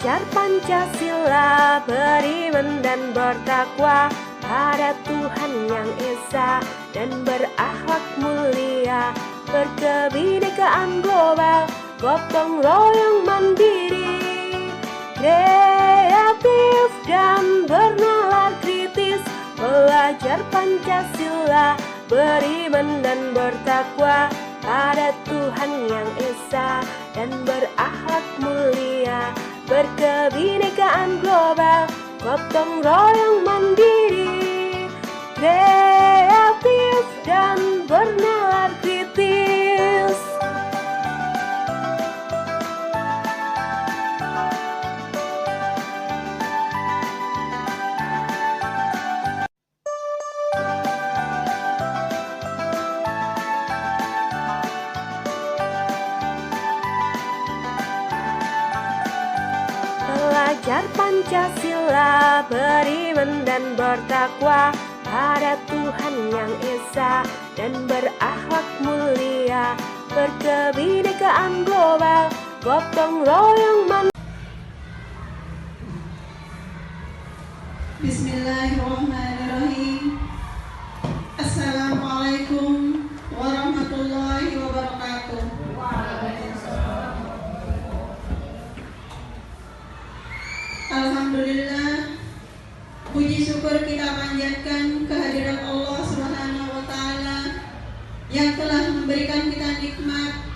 Belajar Pancasila, beriman dan bertakwa pada Tuhan Yang Esa, dan berakhlak mulia, berkebinekaan global, gotong royong mandiri, kreatif dan bernalar kritis. Belajar Pancasila, beriman dan bertakwa pada Tuhan Yang Esa, dan berakhlak mulia, berkebinekaan global, gotong royong mandiri, kreatif dan bernalar kritis. Belajar Pancasila, beriman dan bertakwa pada Tuhan Yang Esa, dan berakhlak mulia, berkebinekaan global, gotong royong mandiri. Bismillahirrahmanirrahim. Assalamualaikum warahmatullahi wabarakatuh. Alhamdulillah, puji syukur kita panjatkan kehadiran Allah Subhanahu wa Ta'ala yang telah memberikan kita nikmat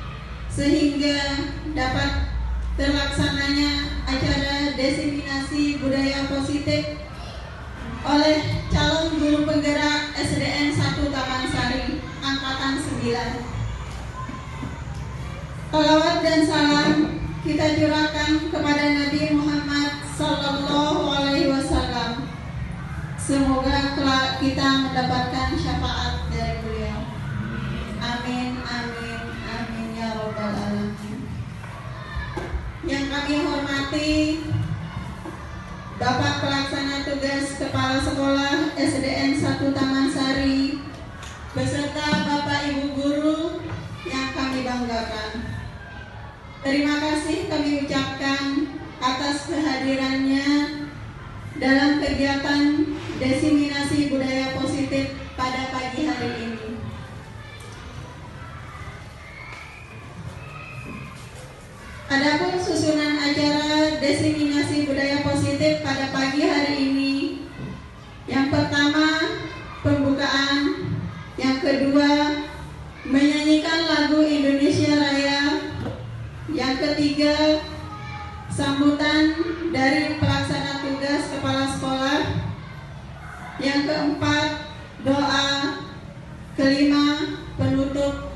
sehingga dapat terlaksananya acara diseminasi budaya positif oleh calon guru penggerak SDN 1 Taman Sari angkatan 9. Salawat dan salam kita curahkan kepada Nabi Muhammad Sallallahu Alaihi Wasallam. Semoga kelak kita mendapatkan syafaat dari beliau. Amin, amin, amin ya Rabbal Alamin. Yang kami hormati Bapak Pelaksana Tugas Kepala Sekolah SDN 1 Taman Sari beserta Bapak Ibu Guru yang kami banggakan. Terima kasih kami ucapkan atas kehadirannya dalam kegiatan diseminasi budaya positif pada pagi hari ini. Adapun susunan acara diseminasi budaya positif pada pagi hari ini, yang pertama pembukaan, yang kedua menyanyikan lagu Indonesia Raya, yang ketiga sambutan dari pelaksana tugas kepala sekolah, yang keempat doa, kelima penutup,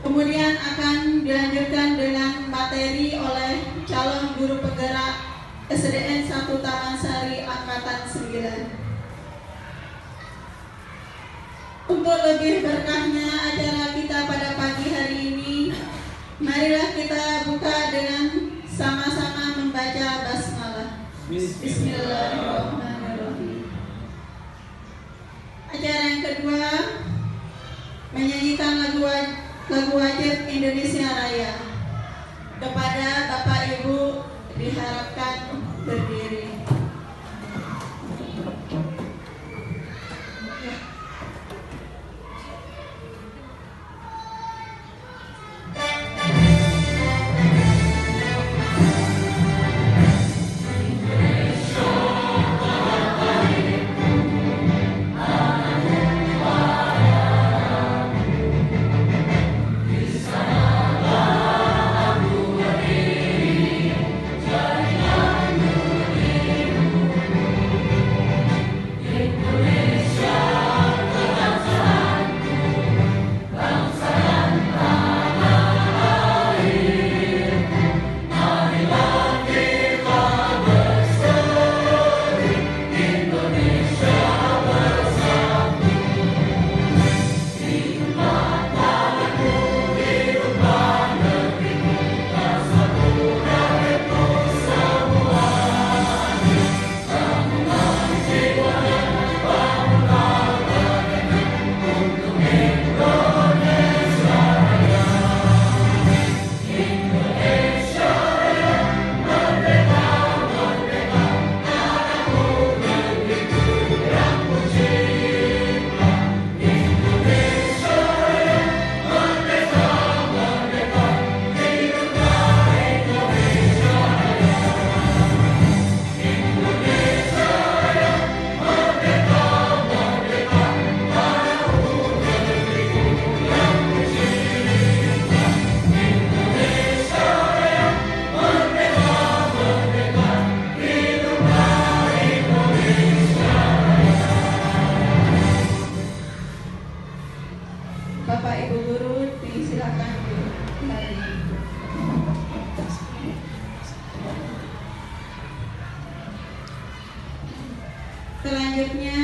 kemudian akan dilanjutkan dengan materi oleh calon guru penggerak SDN 1 Taman Sari angkatan 9. Untuk lebih berkahnya acara kita pada pagi hari ini, marilah kita buka dengan sama-sama membaca basmalah. Bismillahirrahmanirrahim. Acara yang kedua menyanyikan lagu wajib Indonesia Raya. Kepada Bapak Ibu diharapkan berdiri. Bapak Ibu Guru disilakan kembali. Selanjutnya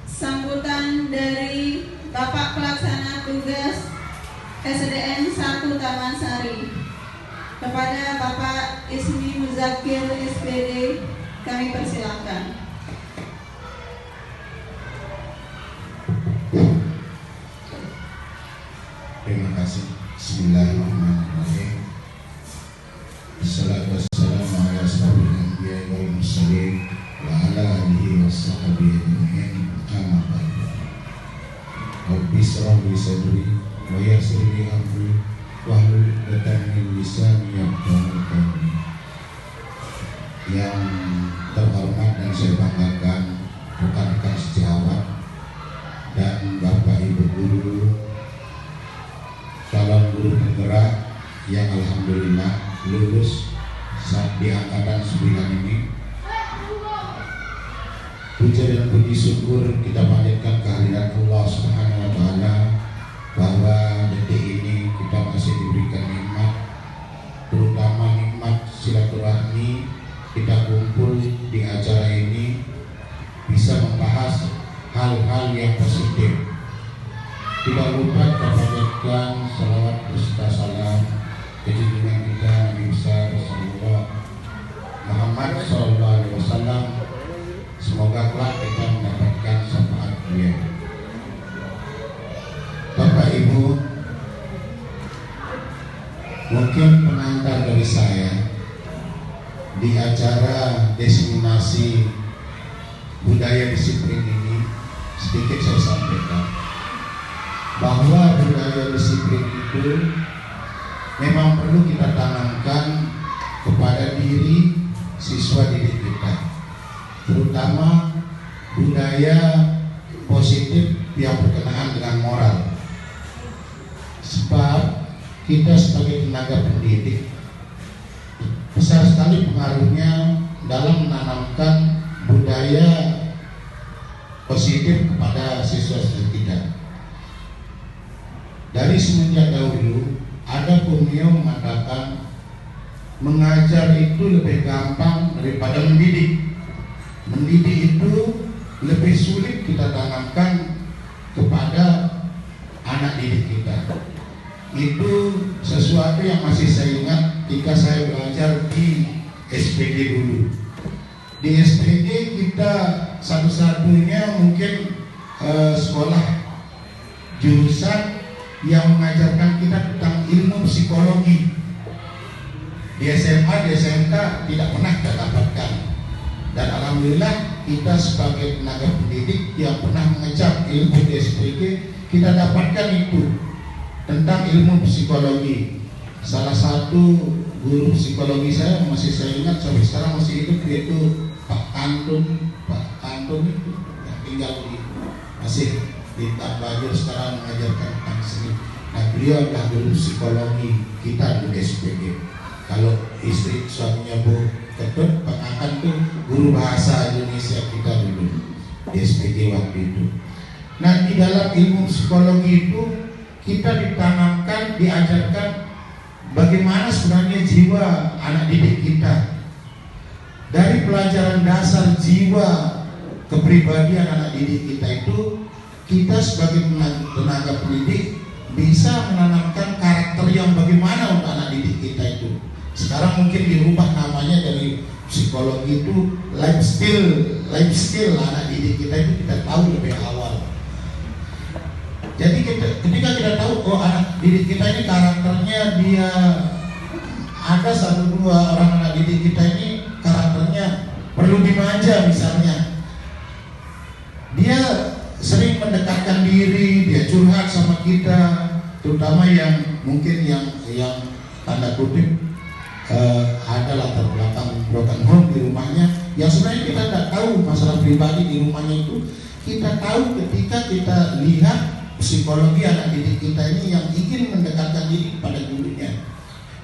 sambutan dari Bapak Pelaksana Tugas SDN 1 Taman Sari kepada Bapak Ismi Muzakir SPD, kami persilakan. Terima kasih. Bismillahirrahmanirrahim. Wassalatu wassalamu ala asyrofil anbiya'i wal mursalin wa ala alihi washabbihi ajma'in. Amma ba'du. Rabbi shrah li sadri wa yassir li amri wahlul 'uqdatam min lisani yafqahu qawli. Yang terhormat dan saya banggakan rekan-rekan sejawat dan Bapak Ibu guru, calon guru penggerak yang alhamdulillah lulus saat di angkatan 9 ini. Puja dan puji syukur kita panjatkan kehadirat Allah Subhanahu wa taala bahwa detik ini kita masih diberikan nikmat, terutama nikmat silaturahmi. Kita kumpul di acara ini bisa membahas hal-hal yang positif. Tidak lupa kita panjatkan salawat beserta salam ke junjungan kita Nabi besar Rasulullah Muhammad SAW. Semoga kelak kita mendapatkan syafaat beliau. Bapak Ibu, mungkin pengantar dari saya di acara diseminasi budaya disiplin ini sedikit saya sampaikan bahwa budaya disiplin itu memang perlu kita tanamkan kepada diri siswa didik kita, terutama budaya positif yang berkenaan dengan moral. Sebab kita sebagai tenaga pendidik besar sekali pengaruhnya dalam menanamkan budaya positif kepada siswa-siswa kita. Dari semenjak dahulu ada pemio mengatakan mengajar itu lebih gampang daripada mendidik. Mendidik itu lebih sulit kita tanamkan kepada anak didik kita. Itu sesuatu yang masih saya ingat ketika saya belajar di SPD dulu. Di SPD kita satu-satunya mungkin sekolah jurusan yang mengajarkan kita tentang ilmu psikologi. Di SMA, di SMK tidak pernah kita dapatkan. Dan alhamdulillah kita sebagai tenaga pendidik yang pernah mengejar ilmu di SPD, kita dapatkan itu tentang ilmu psikologi. Salah satu guru psikologi saya masih saya ingat sampai sekarang masih hidup, yaitu Pak Kantun itu yang tinggal di masih di Tambajur sekarang mengajarkan tentang seni. Nah, beliau adalah guru psikologi kita di SPD. Kalau istri suaminya Bu Ketut, Pak Akan tuh guru bahasa Indonesia kita dulu di SPD waktu itu. Nah, di dalam ilmu psikologi itu kita ditanamkan, diajarkan bagaimana sebenarnya jiwa anak didik kita. Dari pelajaran dasar jiwa kepribadian anak didik kita itu, kita sebagai tenaga pendidik bisa menanamkan karakter yang bagaimana untuk anak didik kita itu. Sekarang mungkin dirubah namanya dari psikologi itu life skill anak didik kita itu kita tahu lebih awal. Jadi ketika kita tahu anak didik kita ini karakternya dia ada 1-2 orang anak didik kita ini karakternya perlu dimanja misalnya. Dia sering mendekatkan diri, dia curhat sama kita, terutama yang mungkin yang tanda kutip ada latar belakang broken home di rumahnya, yang sebenarnya kita tidak tahu masalah pribadi di rumahnya itu. Kita tahu ketika kita lihat psikologi anak didik kita ini yang ingin mendekatkan diri kepada gurunya.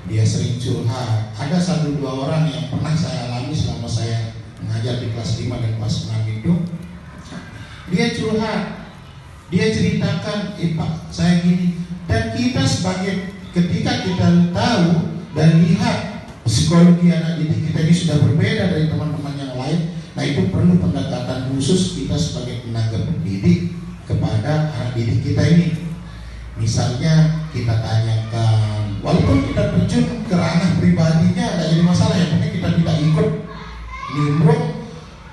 Dia sering curhat. Ada 1-2 orang yang pernah saya alami selama saya mengajar di kelas 5 dan kelas 6 itu. Dia curhat, dia ceritakan, Pak, saya kita tahu dan lihat psikologi anak didik kita ini sudah berbeda dari teman-teman yang lain. Nah, itu perlu pendekatan khusus kita sebagai tenaga pendidik kepada anak didik kita ini. Misalnya kita tanyakan, walaupun kita terjun ke ranah pribadinya tidak jadi masalah, yang penting kita tidak ikut nimbrung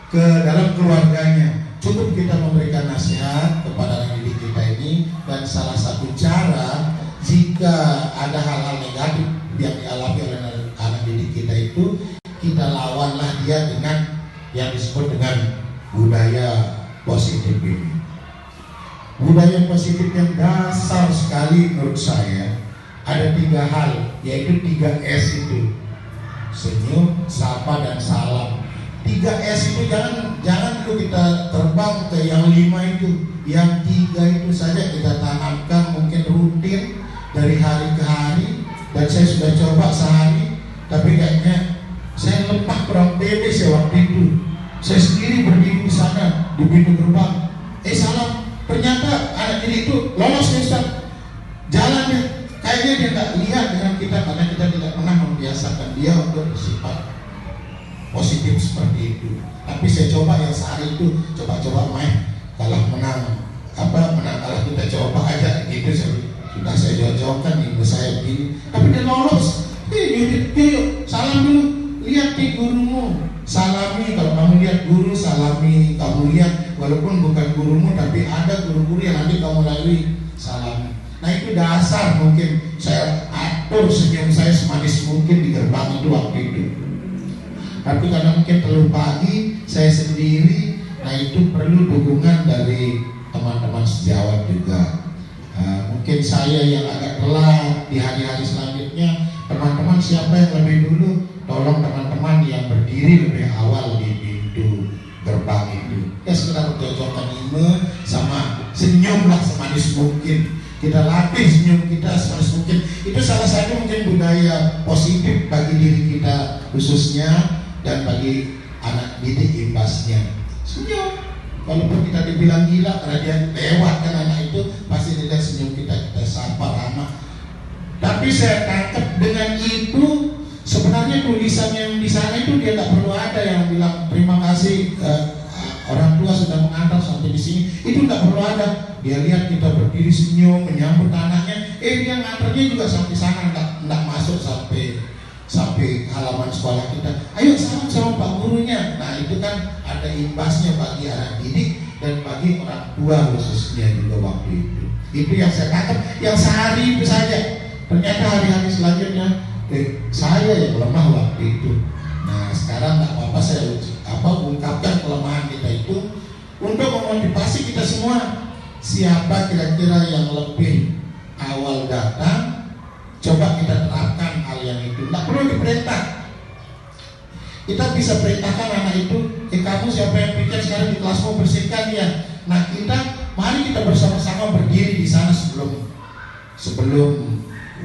ke dalam keluarganya. Cukup kita memberikan nasihat kepada anak didik kita ini. Dan salah satu cara, jika ada hal-hal negatif yang dialami oleh anak didik kita itu, kita lawanlah dia dengan yang disebut dengan budaya positif ini. Budaya positif yang dasar sekali menurut saya ada 3 hal, yaitu 3S itu: senyum, sapa, dan salam. 3S itu jangan dulu kita terbang ke yang 5 itu. Yang 3 itu saja kita tanamkan, mungkin rutin dari hari ke hari. Dan saya sudah coba sehari, tapi kayaknya saya lemah, kurang pede saya waktu itu. Saya sendiri berdiri di sana di pintu gerbang. Salam. Ternyata anak didik itu lolos ya Ustaz. Jalannya kayaknya dia nggak lihat dengan kita, karena kita tidak pernah membiasakan dia untuk bersifat positif seperti itu. Tapi saya coba yang sehari itu, coba main. Kalau menang kalah kita coba aja gitu. Sudah saya jawabkan ibu saya begini, tapi dia lolos. Yuk, salam dulu. Lihat nih gurumu, salami. Kalau kamu lihat guru, salami. Kamu lihat walaupun bukan gurumu, tapi ada guru-guru yang nanti kamu lalui, salami. Nah, itu dasar. Mungkin saya atur senyum saya semanis mungkin di gerbang itu waktu itu. Tapi karena mungkin terlalu pagi, saya sendiri, nah itu perlu dukungan dari teman-teman sejawat juga. Mungkin saya yang agak telat di hari-hari selanjutnya. Teman-teman siapa yang lebih dulu, tolong teman-teman yang berdiri lebih awal di pintu gerbang itu. Ya sekedar cocokkan ime sama senyumlah semanis mungkin. Kita latih senyum kita semanis mungkin. Itu salah satu mungkin budaya positif bagi diri kita khususnya, dan bagi anak didik imbasnya. Senyum. Walaupun kita dibilang gila karena dia lewat kan anak itu, pasti dia senyum kita sapa ramah. Tapi saya tangkap dengan itu sebenarnya tulisan yang di sana itu dia tak perlu ada yang bilang terima kasih orang tua sudah mengantar sampai di sini. Itu tak perlu ada. Dia lihat kita berdiri senyum menyambut anaknya. Dia ngantarnya juga sampai sana, enggak masuk sampai halaman sekolah kita. Ayo salam sama Pak gurunya. Nah, itu kan ada imbasnya bagi anak didik dan bagi orang tua khususnya juga waktu itu. Itu yang saya tangkap, yang sehari itu saja. Ternyata hari-hari selanjutnya saya yang lemah waktu itu. Nah, sekarang nggak apa-apa saya ungkapkan kelemahan kita itu untuk memotivasi kita semua. Siapa kira-kira yang lebih awal datang, coba kita terapkan hal yang itu. Nggak perlu diperintah. Kita bisa perintahkan anak itu, kamu siapa yang pikir sekarang di kelasmu bersihkan ya. Nah, mari kita bersama-sama berdiri di sana sebelum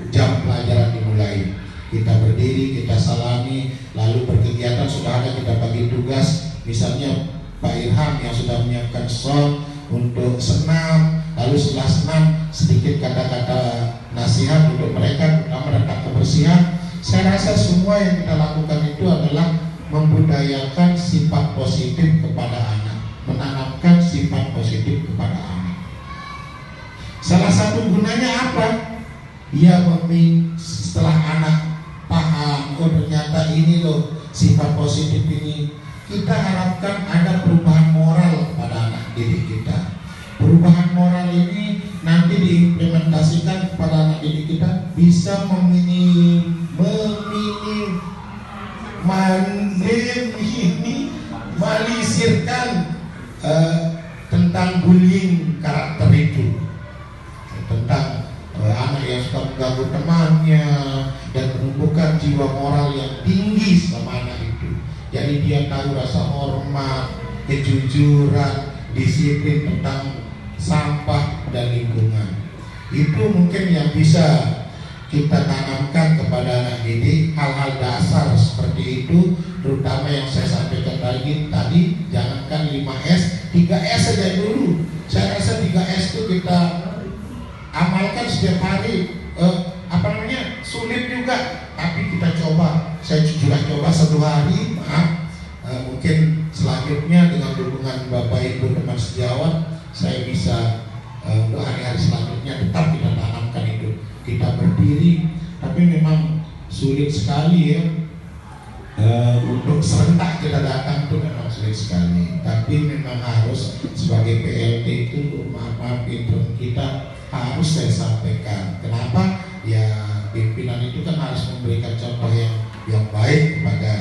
jam pelajaran dimulai. Kita berdiri, kita salami, lalu berkegiatan. Sudah ada kita bagi tugas. Misalnya Pak Irham yang sudah menyiapkan soal untuk senam, lalu setelah senam sedikit kata-kata nasihat untuk mereka terutama tentang kebersihan. Saya rasa semua yang kita lakukan itu adalah membudayakan sifat positif kepada anak, menanamkan sifat positif kepada anak. Salah satu gunanya apa? Ya, setelah anak paham, oh ternyata ini loh sifat positif ini, kita harapkan ada perubahan moral pada anak didik kita. Perubahan moral ini nanti diimplementasikan kepada anak didik kita, bisa meminimalisirkan tentang bullying karakter itu, tentang anak yang suka mengganggu temannya dan menumbuhkan jiwa moral yang tinggi sama anak itu. Jadi dia tahu rasa hormat, kejujuran, disiplin tentang sampah dan lingkungan. Itu mungkin yang bisa kita tanamkan kepada anak didik. Hal-hal dasar seperti itu, terutama yang saya sampaikan tadi, jangankan 5S, 3S saja dulu. Saya rasa 3S itu kita amalkan setiap hari. sulit juga, tapi kita coba. Saya sudah coba 1 hari, maaf. Mungkin selanjutnya dengan dukungan Bapak Ibu teman sejawat, saya bisa untuk hari-hari selanjutnya tetap kita tanamkan itu. Kita berdiri, tapi memang sulit sekali ya. Untuk serentak kita datang itu memang sulit sekali, tapi memang harus sebagai PLT itu maaf intern kita harus saya sampaikan. Kenapa? Ya pimpinan itu kan harus memberikan contoh yang baik kepada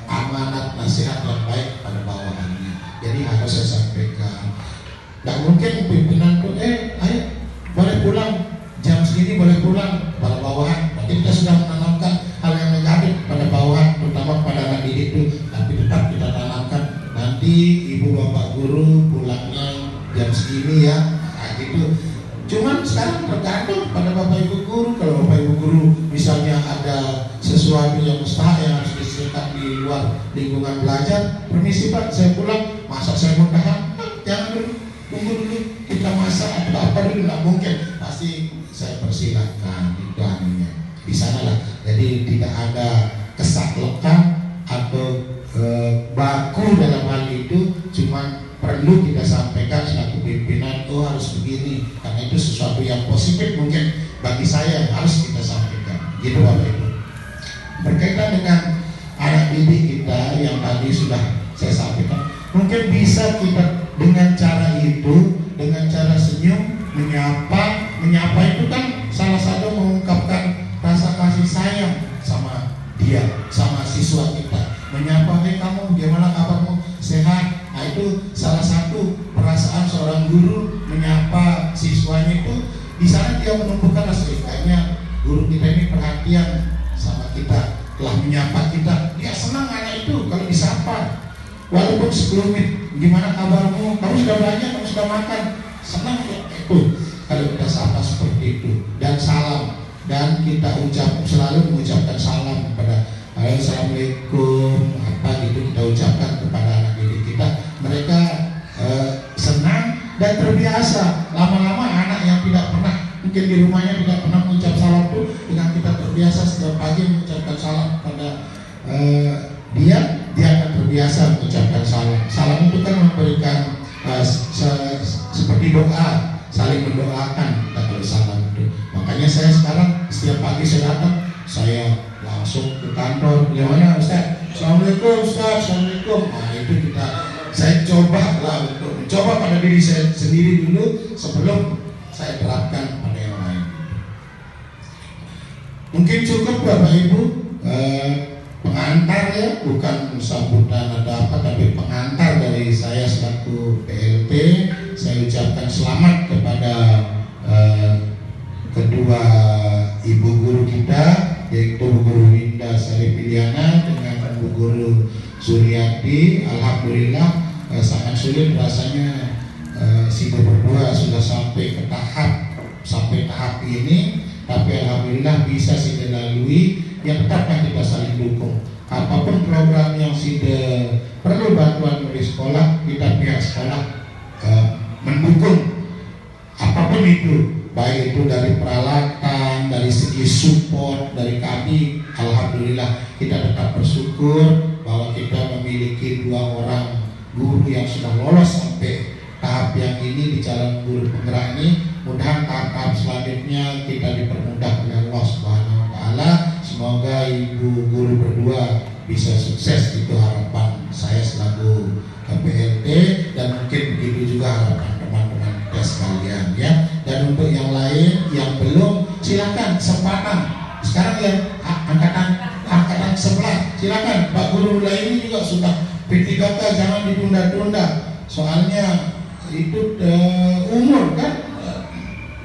amanat nasihat yang baik pada bawahannya. Jadi harus saya sampaikan. Gak mungkin pimpinan tuh ayo boleh pulang jam segini, boleh pulang pada bawahan. Berarti kita sudah menanamkan hal yang negatif pada bawahan, terutama pada anak didik itu. Tapi tetap kita tanamkan, nanti ibu bapak guru pulangnya jam segini ya, gitu. Cuman sekarang tergantung pada bapak ibu guru. Kalau bapak ibu guru misalnya ada sesuatu yang mustahil yang harus diselesaikan di luar lingkungan belajar, permisi Pak, saya pulang. Masa saya mau tahan? Jangan dulu, tunggu dulu, kita masak atau apa dulu, nggak mungkin. Pasti saya persilahkan, itu anunya di sana lah. Jadi tidak ada kesaklekan atau baku dalam hal itu, cuman perlu kita sampaikan selaku pimpinan, oh harus begini, karena itu sesuatu yang positif mungkin bagi saya harus kita sampaikan, gitu Bapak Ibu. Berkaitan dengan anak didik kita yang tadi sudah saya sampaikan, mungkin bisa kita dengan cara itu, dengan cara senyum, menyapa itu kan salah satu mengungkapkan rasa kasih sayang sama dia, sama siswa kita. Menyapa, kamu gimana kabarmu, sehat? Nah itu salah satu perasaan seorang guru menyapa siswanya itu. Di sana dia menumbuhkan rasa kayaknya guru kita ini perhatian sama kita, telah menyapa kita. Dia senang anak itu kalau disapa, walaupun sekelumit, gimana kabarmu, kamu sudah belanja, kamu sudah makan, senang ya itu kalau kita sapa seperti itu. Dan salam, dan kita selalu mengucapkan salam kepada Assalamualaikum, apa gitu kita ucapkan kepada anak didik kita. Mereka senang dan terbiasa. Lama-lama anak yang tidak pernah, mungkin di rumahnya tidak pernah mengucap salam itu, dengan kita terbiasa setiap pagi mengucapkan salam kepada dia akan terbiasa mengucapkan salam. Salam itu kan memberikan seperti doa, saling mendoakan kita kalau salam itu. Makanya saya sekarang setiap pagi saya datang, saya langsung ke kantor. Gimana Ustaz? Assalamualaikum Ustaz, Assalamualaikum. Nah itu saya coba lah untuk mencoba pada diri saya sendiri dulu sebelum saya terapkan pada yang lain. Mungkin cukup Bapak Ibu pengantar ya, bukan sambutan atau apa, tapi pengantar dari saya selaku PLT. Saya ucapkan selamat kepada kedua ibu guru kita, yaitu Bu Guru Winda Sari Piliana dengan Bu Guru Suryati. Alhamdulillah sangat sulit rasanya SIDO berdua sudah sampai tahap ini, tapi alhamdulillah bisa SIDO lalui. Yang tetaplah kita saling dukung. Apapun program yang SIDO perlu bantuan dari sekolah, kita pihak sekolah mendukung apapun itu, baik itu dari peralatan, dari segi support dari kami. Alhamdulillah kita tetap bersyukur bahwa kita memiliki 2 orang guru yang sudah lolos sampai tahap yang ini di calon guru penggerak ini. Mudah-mudahan tahap-tahap selanjutnya kita dipermudah oleh Allah Subhanahu wa Ta'ala. Semoga ibu guru berdua bisa sukses, itu harapan saya selaku PLT, dan mungkin begitu juga harapan teman-teman kita sekalian ya. Dan untuk yang lain yang belum, silakan kesempatan sekarang yang angkatan sebelah, silakan Pak Guru lain juga sudah P3K, jangan ditunda-tunda. Soalnya itu umur kan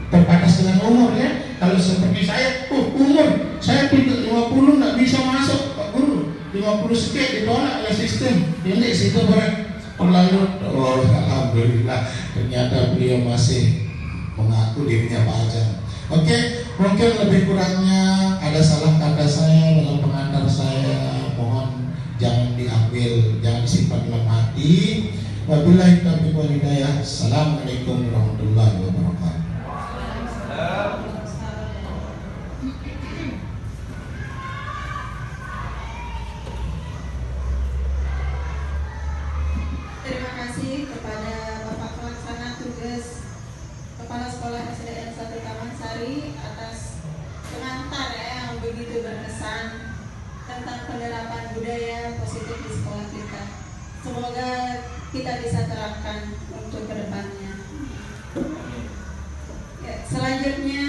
terbatas dengan umur ya. Kalau seperti saya, umur saya 50 nggak bisa masuk Pak Guru, 50 sekian ditolak oleh sistem. Ini situ terlalu. Oh, alhamdulillah ternyata beliau masih mengaku dirinya Pak Ajang. Oke, mungkin lebih kurangnya ada salah kata saya dalam pengantar saya, mohon jangan diambil, jangan disimpan dalam hati. Wabillahi taufiq wal hidayah. Assalamualaikum warahmatullahi wabarakatuh. sekali atas pengantar ya yang begitu berkesan tentang penerapan budaya positif di sekolah kita. Semoga kita bisa terapkan untuk kedepannya. Ya, selanjutnya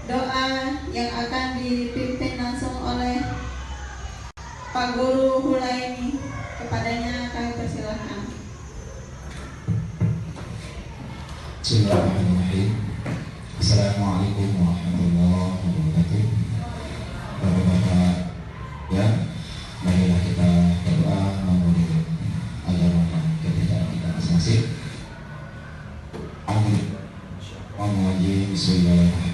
doa yang akan dipimpin langsung oleh Pak Guru Hulaini. Kepadanya kami persilahkan. Bismillahirrahmanirrahim. Assalamualaikum warahmatullahi wabarakatuh. Bapak-bapak ya, marilah kita berdoa memohon agama dan kepercayaan kita masing-masing. Amin. Bismillahirrahmanirrahim.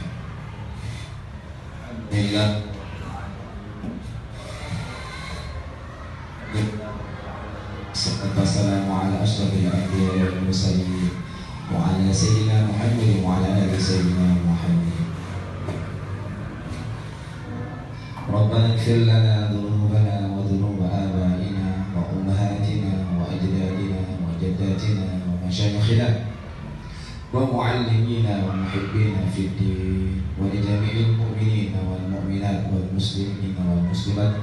Assalamualaikum ala asyrafil anbiya'i wal mursalin wa ala sayyidina Muhammad wa ala ali sayyidina Muhammad. Rabbana ighfir lana dhunubana wa dhunuba abaina wa ummahatina wa ajdadina wa jaddatina wa masyayikhina wa muallimina wa muhibbina fid din wa li jami'il mu'minina wal mu'minat wal muslimina wal muslimat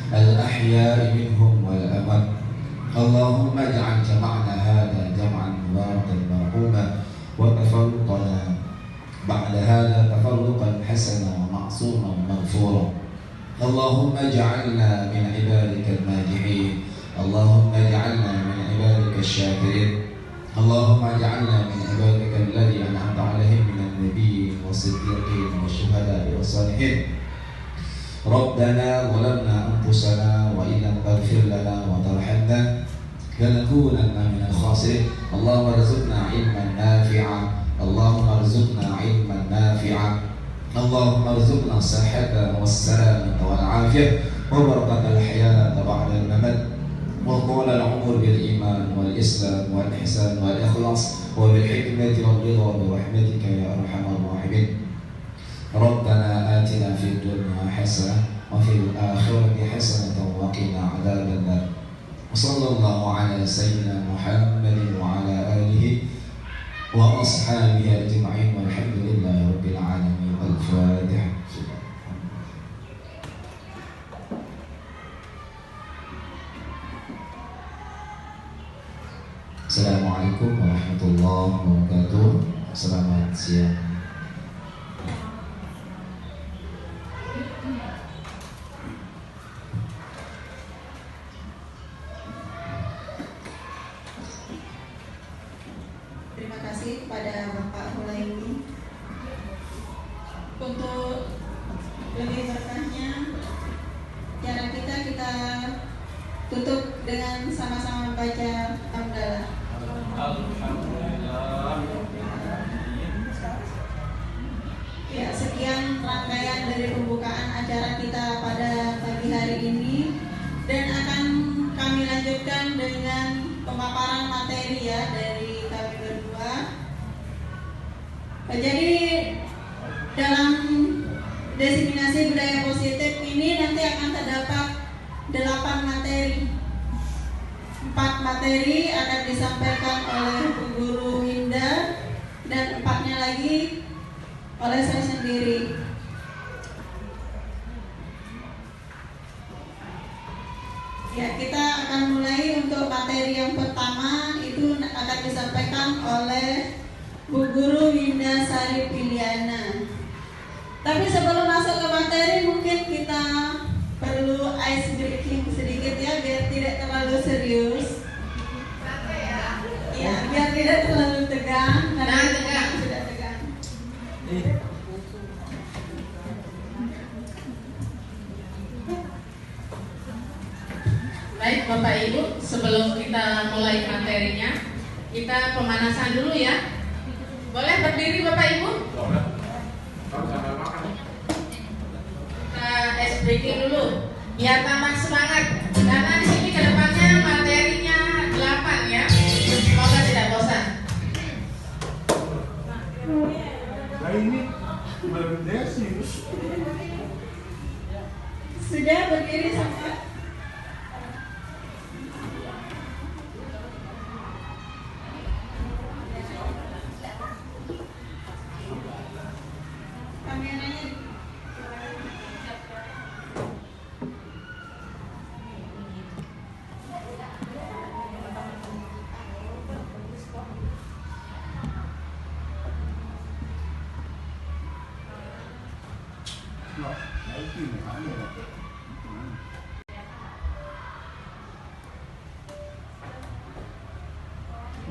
al-ahya'i minhum wal amwat. Allahumma ij'al jama'na hadha jam'an mubarakan marhuma wa tafarruqana ba'da hadha tafarruqan hasana wa ma'suman maghfura. Allahumma ij'alna min ibadika al-najihin. Allahumma ij'alna min ibadika asy-syakirin. Allahumma ij'alna min ibadika alladhi an'amta 'alaihim minan nabiyyin was-siddiqin wasyuhada'i was-salihin. Rabbana zalamna anfusana wa illam taghfir lana wa tarhamna lanakunanna minal khasirin. Allahumma arzuqna ilman nafi'a. Allahumma arzuqna ilman nafi'a. Allahumma arzuqna sihhatan was-salamata wal 'afiyah wa barakatal hayata ba'da al-mamat wa qala al-'umr bil iman wal islam wal ihsan wal ikhlas wa bil hikmati wal ridha bi rahmatika ya arhamar rahimin. Rabbana atina fid dunya hasanah wa fil akhirati hasanatan wa qina adzaban nar. Wassallallahu ala sayyidina Muhammadin wa ala alihi wa ashabihi ajma'in walhamdulillahi rabbil alamin. Al-Fatihah. Assalamualaikum warahmatullahi wabarakatuh. Selamat siang. Terima kasih kepada Bapak Hulaini. Untuk lebih berkahnya, cara kita tutup dengan sama-sama baca hamdalah. Ya, sekian rangkaian dari pembukaan acara kita pada pagi hari ini, dan akan kami lanjutkan dengan pemaparan materi ya dari kami berdua. Jadi dalam diseminasi budaya positif ini nanti akan terdapat 8 materi. 4 materi akan disampaikan oleh Bu Guru Winda dan 4-nya lagi oleh saya sendiri. Ya, kita akan mulai untuk materi yang pertama itu akan disampaikan oleh Bu Guru Winda Sari Piliana. Tapi sebelum masuk ke materi mungkin kita perlu ice breaking sedikit ya, biar tidak terlalu serius. Ya, biar tidak terlalu tegang. Karena tegang sudah tegang. Baik Bapak Ibu, sebelum kita mulai materinya, kita pemanasan dulu ya. Boleh berdiri Bapak Ibu? Boleh. Kita ice breaking dulu, biar tambah semangat. Karena di sini kedepannya materinya 8 ya. Semoga tidak bosan. Nah ini berdesi. Sudah berdiri semua?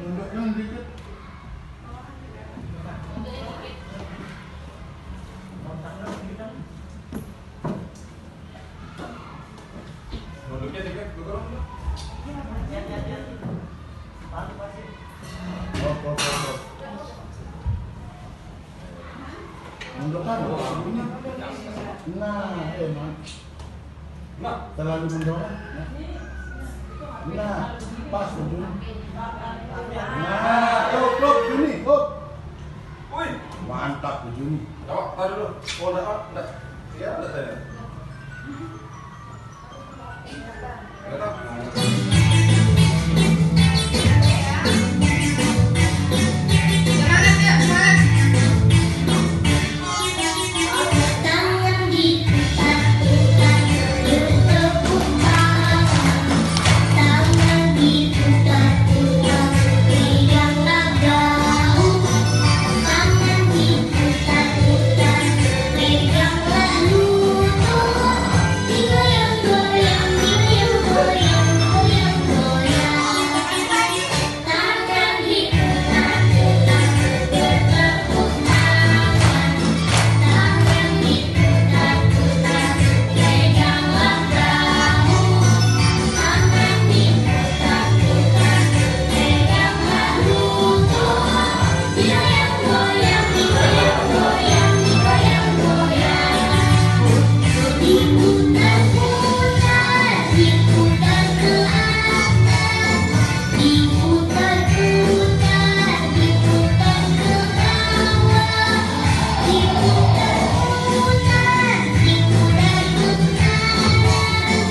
Nunduknya dikit. Nunduknya dikit, betul? Nundukkan. Nah, emang. Nah, terlalu mendorong. Nah, pas betul. Nah, klop Juni, klop. Wih, Mantap Juni. coba taruh dulu. Oh, enggak. Iya, enggak saya. Enggak. Semangat ya, semangat. Tangan diputar-putar bertepuk tangan. Tangan diputar-putar peganglah gaung. Tangan diputar-putar peganglah lutut. Digoyang-goyang, digoyang-goyang, goyang-goyang. Tangan diputar-putar bertepuk tangan. Tangan diputar-putar peganglah gaung. Tangan diputar-putar peganglah lutut. Digoyang-goyang, digoyang-goyang, digoyang-goyang. Diputar-putar, diputar ke atas. Diputar-putar, diputar ke bawah. Diputar-putar, diputar ke kanan.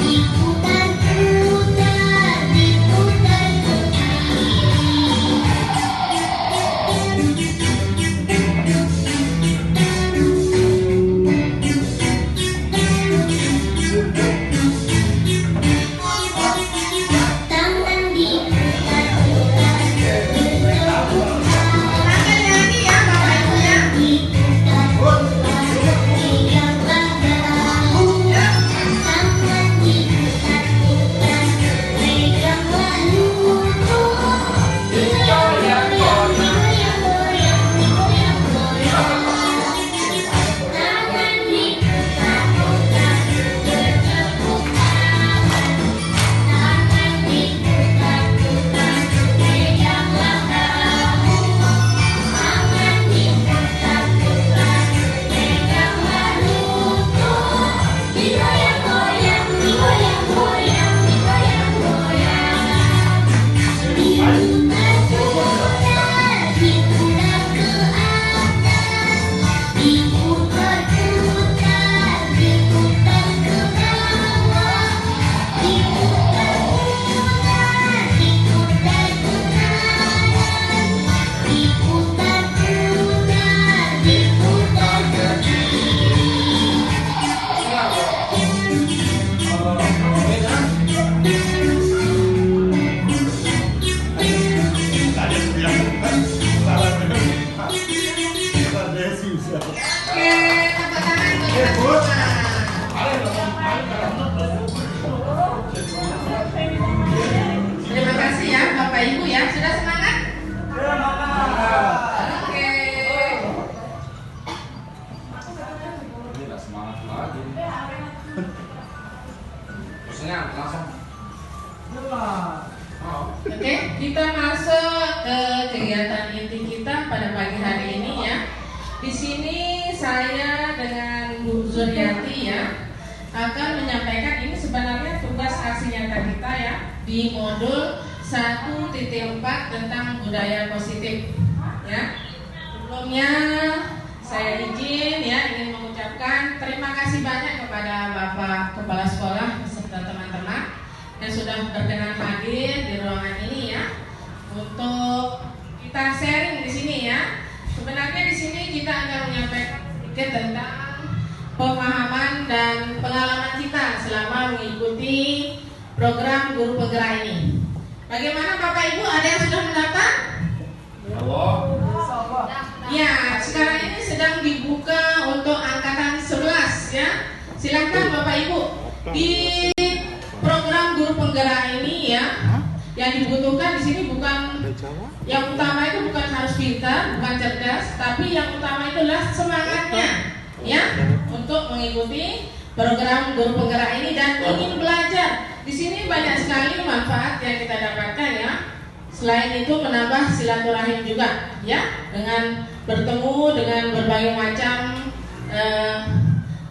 Diputar-putar, diputar ke tangan diputar-putar bertepuk Tangan lagi ya, Bapak Ibu ya. diputar-putar peganglah gaung. Tangan diputar-putar peganglah lutut. Digoyang-goyang, digoyang-goyang, digoyang-goyang. Tangan diputar-putar bertepuk tangan. Tangan diputar-putar peganglah gaung. Tangan diputar-putar peganglah lutut. Digoyang-goyang, digoyang-goyang, digoyang-goyang. Diputar-putar, diputar ke atas. Diputar-putar, diputar ke bawah. Diputar-putar, diputar ke kanan. Diputar-putar, diputar ke kiri. Oke, tepuk tangan untuk terima kasih ya Bapak Ibu ya. Sudah semangat? Oke. Ini enggak semangat lagi. Terusnya langsung. Oke, kita masuk ke kegiatan inti kita pada pagi hari ini ya. Di sini saya dengan Bu Zuryati ya akan menyampaikan ini sebenarnya tugas aksi nyata kita ya di modul 1.4 tentang budaya positif ya. Sebelumnya saya izin ya ingin mengucapkan terima kasih banyak kepada Bapak Kepala Sekolah beserta teman-teman yang sudah berkenan hadir di ruangan ini ya untuk kita sharing di sini ya. Sebenarnya di sini kita akan menyampaikan sedikit tentang pemahaman dan pengalaman kita selama mengikuti program Guru Penggerak ini. Bagaimana Bapak Ibu, ada yang sudah mendaftar? Ya, sekarang ini sedang dibuka untuk angkatan 11 ya. dibutuhkan di sini bukan yang utama itu bukan harus pintar, bukan cerdas, tapi yang utama itu adalah semangatnya, ya, untuk mengikuti program guru penggerak ini dan ingin belajar. Di sini banyak sekali manfaat yang kita dapatkan, ya. Selain itu menambah silaturahim juga, ya, dengan bertemu dengan berbagai macam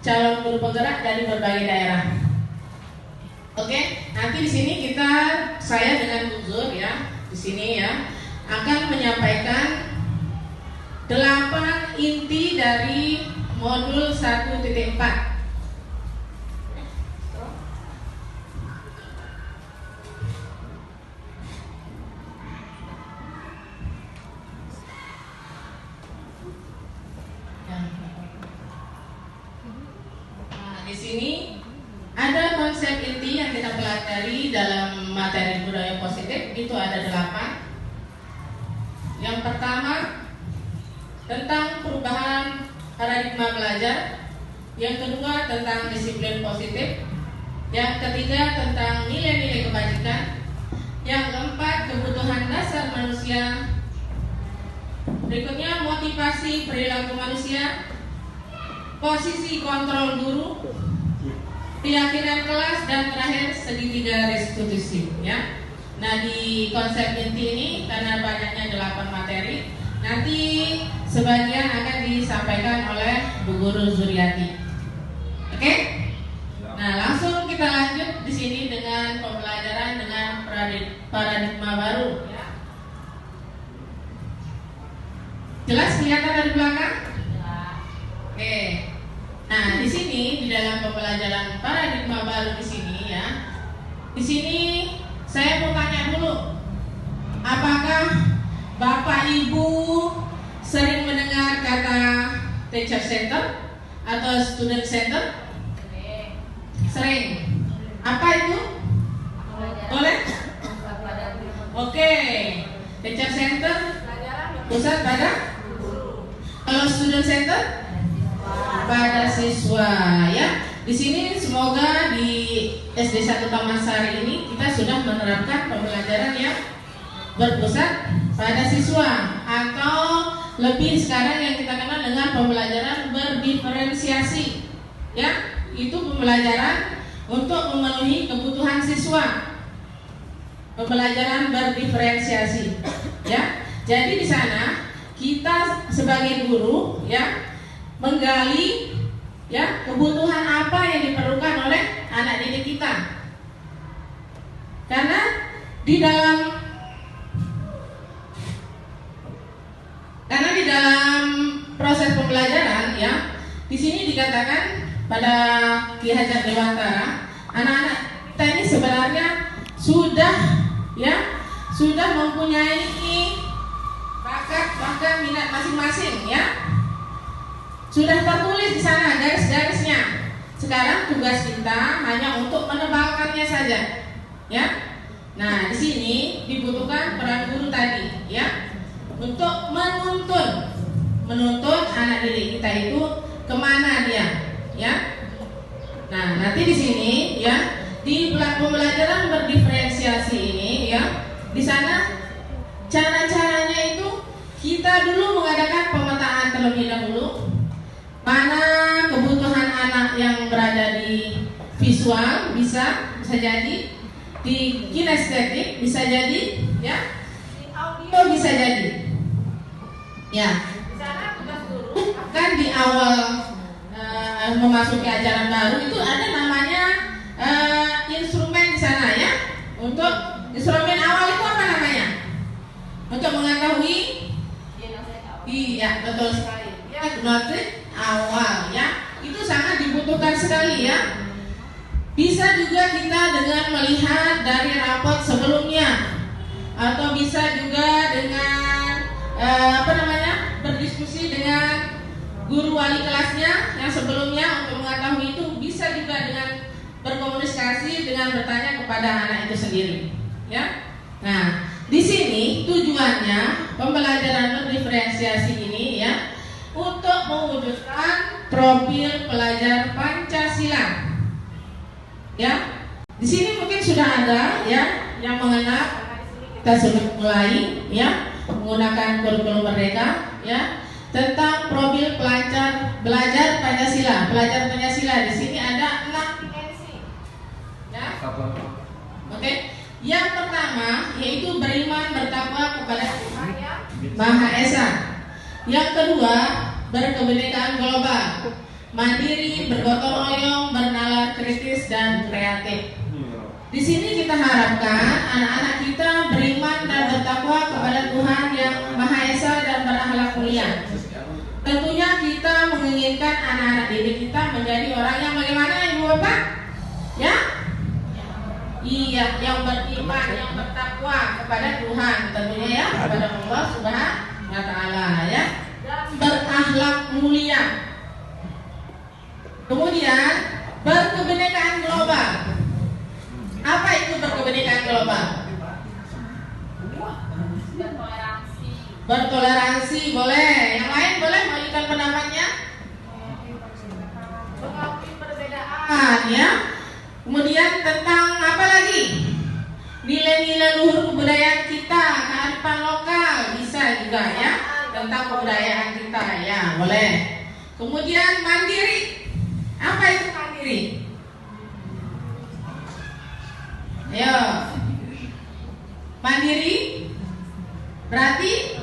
calon guru penggerak dari berbagai daerah. Oke, nanti di sini saya dengan Bu Zur, ya, di sini, ya, akan menyampaikan 8 inti dari modul 1.4. Di sini ada konsep inti yang kita pelajari dalam materi budaya positif, itu ada 8. Yang pertama tentang perubahan paradigma belajar, yang kedua tentang disiplin positif, yang ketiga tentang nilai-nilai kebajikan, yang keempat kebutuhan dasar manusia, berikutnya motivasi perilaku manusia, posisi kontrol guru, keyakinan kelas, dan terakhir segitiga restitusi, ya. Nah, di konsep inti ini karena banyaknya 8 materi, nanti sebagian akan disampaikan oleh Bu Guru Zuryati. Oke? Nah, langsung kita lanjut di sini dengan pembelajaran dengan paradigma baru, ya. Jelas kelihatan dari belakang? Oke. Nah, di sini di dalam pembelajaran paradigma baru di sini, ya. Di sini saya mau tanya dulu, apakah Bapak Ibu sering mendengar kata teacher center atau student center? Sering. Apa itu? Boleh? Oke. Teacher center pusat pada? Kalau student center pada siswa, ya. Di sini semoga di SD 1 Taman Sari ini kita sudah menerapkan pembelajaran yang berpusat pada siswa, atau lebih sekarang yang kita kenal dengan pembelajaran berdiferensiasi, ya. Itu pembelajaran untuk memenuhi kebutuhan siswa. Pembelajaran berdiferensiasi, ya. Jadi di sana kita sebagai guru, ya, menggali, ya, kebutuhan apa yang diperlukan oleh anak didik kita. Karena di dalam proses pembelajaran, ya, di sini dikatakan pada Ki Hajar Dewantara, anak-anak kita ini sebenarnya sudah mempunyai bakat bahkan minat masing-masing, ya. Sudah tertulis di sana garis-garisnya. Sekarang tugas kita hanya untuk menebalkannya saja, ya. Nah, di sini dibutuhkan peran guru tadi, ya, untuk menuntun anak didik kita itu kemana dia, ya. Nah, nanti di sini, ya, di pembelajaran berdiferensiasi ini, ya, di sana cara-caranya itu kita dulu mengadakan pemetaan terlebih dahulu. Mana kebutuhan anak yang berada di visual, bisa jadi di kinestetik, bisa jadi, ya, di audio bisa jadi, ya. Di sana tugas guru kan di awal memasuki ajaran baru itu ada namanya instrumen di sana, ya. Untuk instrumen awal itu apa namanya? Untuk mengetahui, iya, betul sekali, ya, gnotrik awal, ya, itu sangat dibutuhkan sekali, ya. Bisa juga kita dengan melihat dari rapot sebelumnya, atau bisa juga dengan berdiskusi dengan guru wali kelasnya yang sebelumnya untuk mengetahui itu. Bisa juga dengan berkomunikasi dengan bertanya kepada anak itu sendiri, ya. Nah, di sini tujuannya pembelajaran berdiferensiasi ini, ya, untuk mewujudkan profil pelajar Pancasila, ya. Di sini mungkin sudah ada, ya, yang mengenal kita sudah mulai ya menggunakan kurikulum Merdeka ya tentang profil belajar Pancasila. Pelajar Pancasila di sini ada 6 dimensi. Ya. Oke. Yang pertama yaitu beriman bertakwa kepada Tuhan Yang Maha Esa. Yang kedua berkebinekaan global, mandiri, bergotong royong, bernalar kritis dan kreatif. Di sini kita harapkan anak-anak kita beriman dan bertakwa kepada Tuhan Yang Maha Esa dan berakhlak mulia. Tentunya kita menginginkan anak-anak didik kita menjadi orang yang bagaimana, Ibu Bapak? Ya? Iya, yang beriman, yang bertakwa kepada Tuhan, tentunya ya, kepada Allah Subhanahu wa Ta'ala ya, dan berakhlak mulia. Kemudian berkebinekaan global. Apa itu berkebinekaan global? Bertoleransi boleh. Yang lain boleh menunjukkan pendapatnya? Mengakui perbedaan ya. Kemudian tentang apa lagi? Nilai-nilai luhur kebudayaan kita, kearifan lokal bisa juga ya. Tentang kebudayaan kita ya, boleh. Kemudian mandiri. Apa itu mandiri? Ayo. Mandiri berarti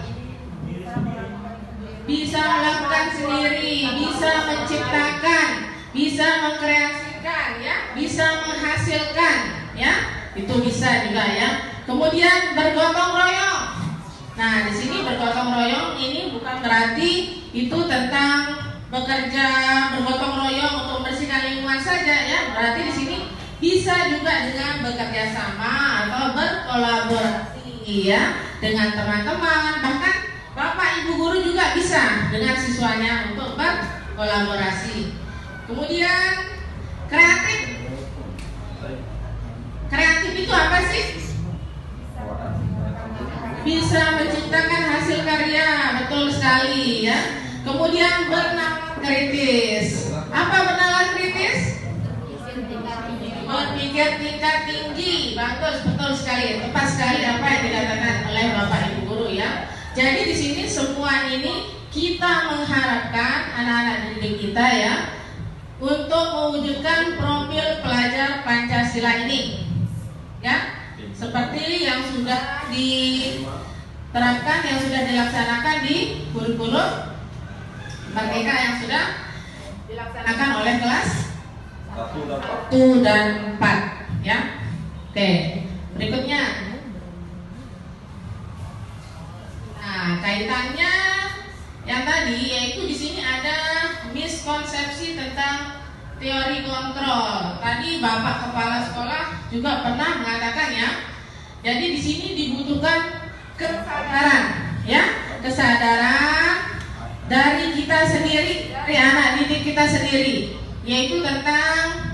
bisa melakukan sendiri, bisa menciptakan, bisa mengkreasikan ya, bisa menghasilkan ya. Itu bisa juga ya. Kemudian bergotong royong. Nah, di sini bergotong royong ini bukan berarti itu tentang bekerja bergotong royong untuk membersihkan lingkungan saja ya. Berarti di sini bisa juga dengan bekerja sama atau berkolaborasi ya dengan teman-teman, bahkan Bapak Ibu guru juga bisa dengan siswanya untuk berkolaborasi. Kemudian kreatif. Kreatif itu apa sih? Bisa menciptakan hasil karya, betul sekali ya. Kemudian bernalar kritis. Apa bernalar kritis? Berpikir tingkat tinggi. Bagus, betul sekali. Tepat sekali apa yang dikatakan oleh Bapak Ibu guru ya. Jadi di sini semua ini kita mengharapkan anak-anak didik kita ya untuk mewujudkan profil pelajar Pancasila ini. Ya, seperti yang sudah diterapkan, yang sudah dilaksanakan di kurikulum Merdeka yang sudah dilaksanakan oleh kelas 1 dan 4 ya. Oke, berikutnya. Nah, kaitannya yang tadi yaitu di sini ada miskonsepsi tentang teori kontrol. Tadi Bapak Kepala Sekolah juga pernah mengatakan ya. Jadi di sini dibutuhkan kesadaran ya, kesadaran dari kita sendiri, dari anak didik kita sendiri, yaitu tentang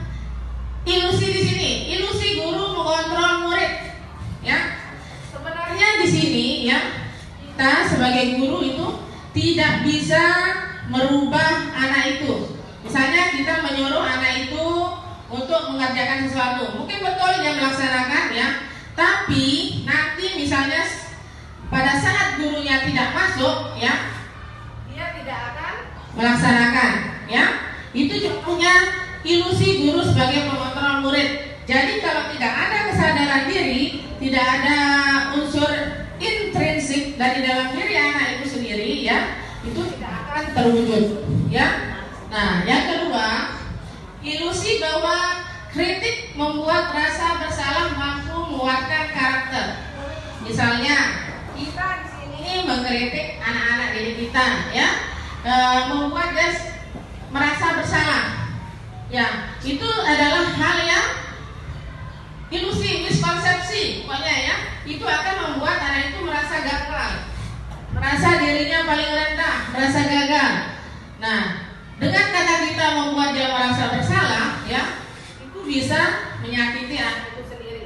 ilusi di sini. Ilusi guru mengontrol murid ya. Sebenarnya di sini ya, kita sebagai guru itu tidak bisa merubah anak itu. Misalnya kita menyuruh anak itu untuk mengerjakan sesuatu, mungkin betul dia melaksanakan ya, tapi nanti misalnya pada saat gurunya tidak masuk ya, dia tidak akan melaksanakan ya. Itu contohnya ilusi guru sebagai pengontrol murid. Jadi kalau tidak ada kesadaran diri, tidak ada unsur intrinsik dari dalam diri anak itu sendiri ya, itu tidak akan terwujud ya. Nah, yang kedua, ilusi bahwa kritik membuat rasa bersalah mampu menguatkan karakter. Misalnya, kita di sini mengkritik anak-anak didik kita, ya, membuat dia merasa bersalah. Ya, itu adalah hal yang ilusi, miskonsepsi, pokoknya ya, itu akan membuat anak itu merasa gagal, merasa dirinya paling rendah, merasa gagal. Nah, dengan kata kita membuat dia merasa bersalah, ya, itu bisa menyakiti anak itu sendiri,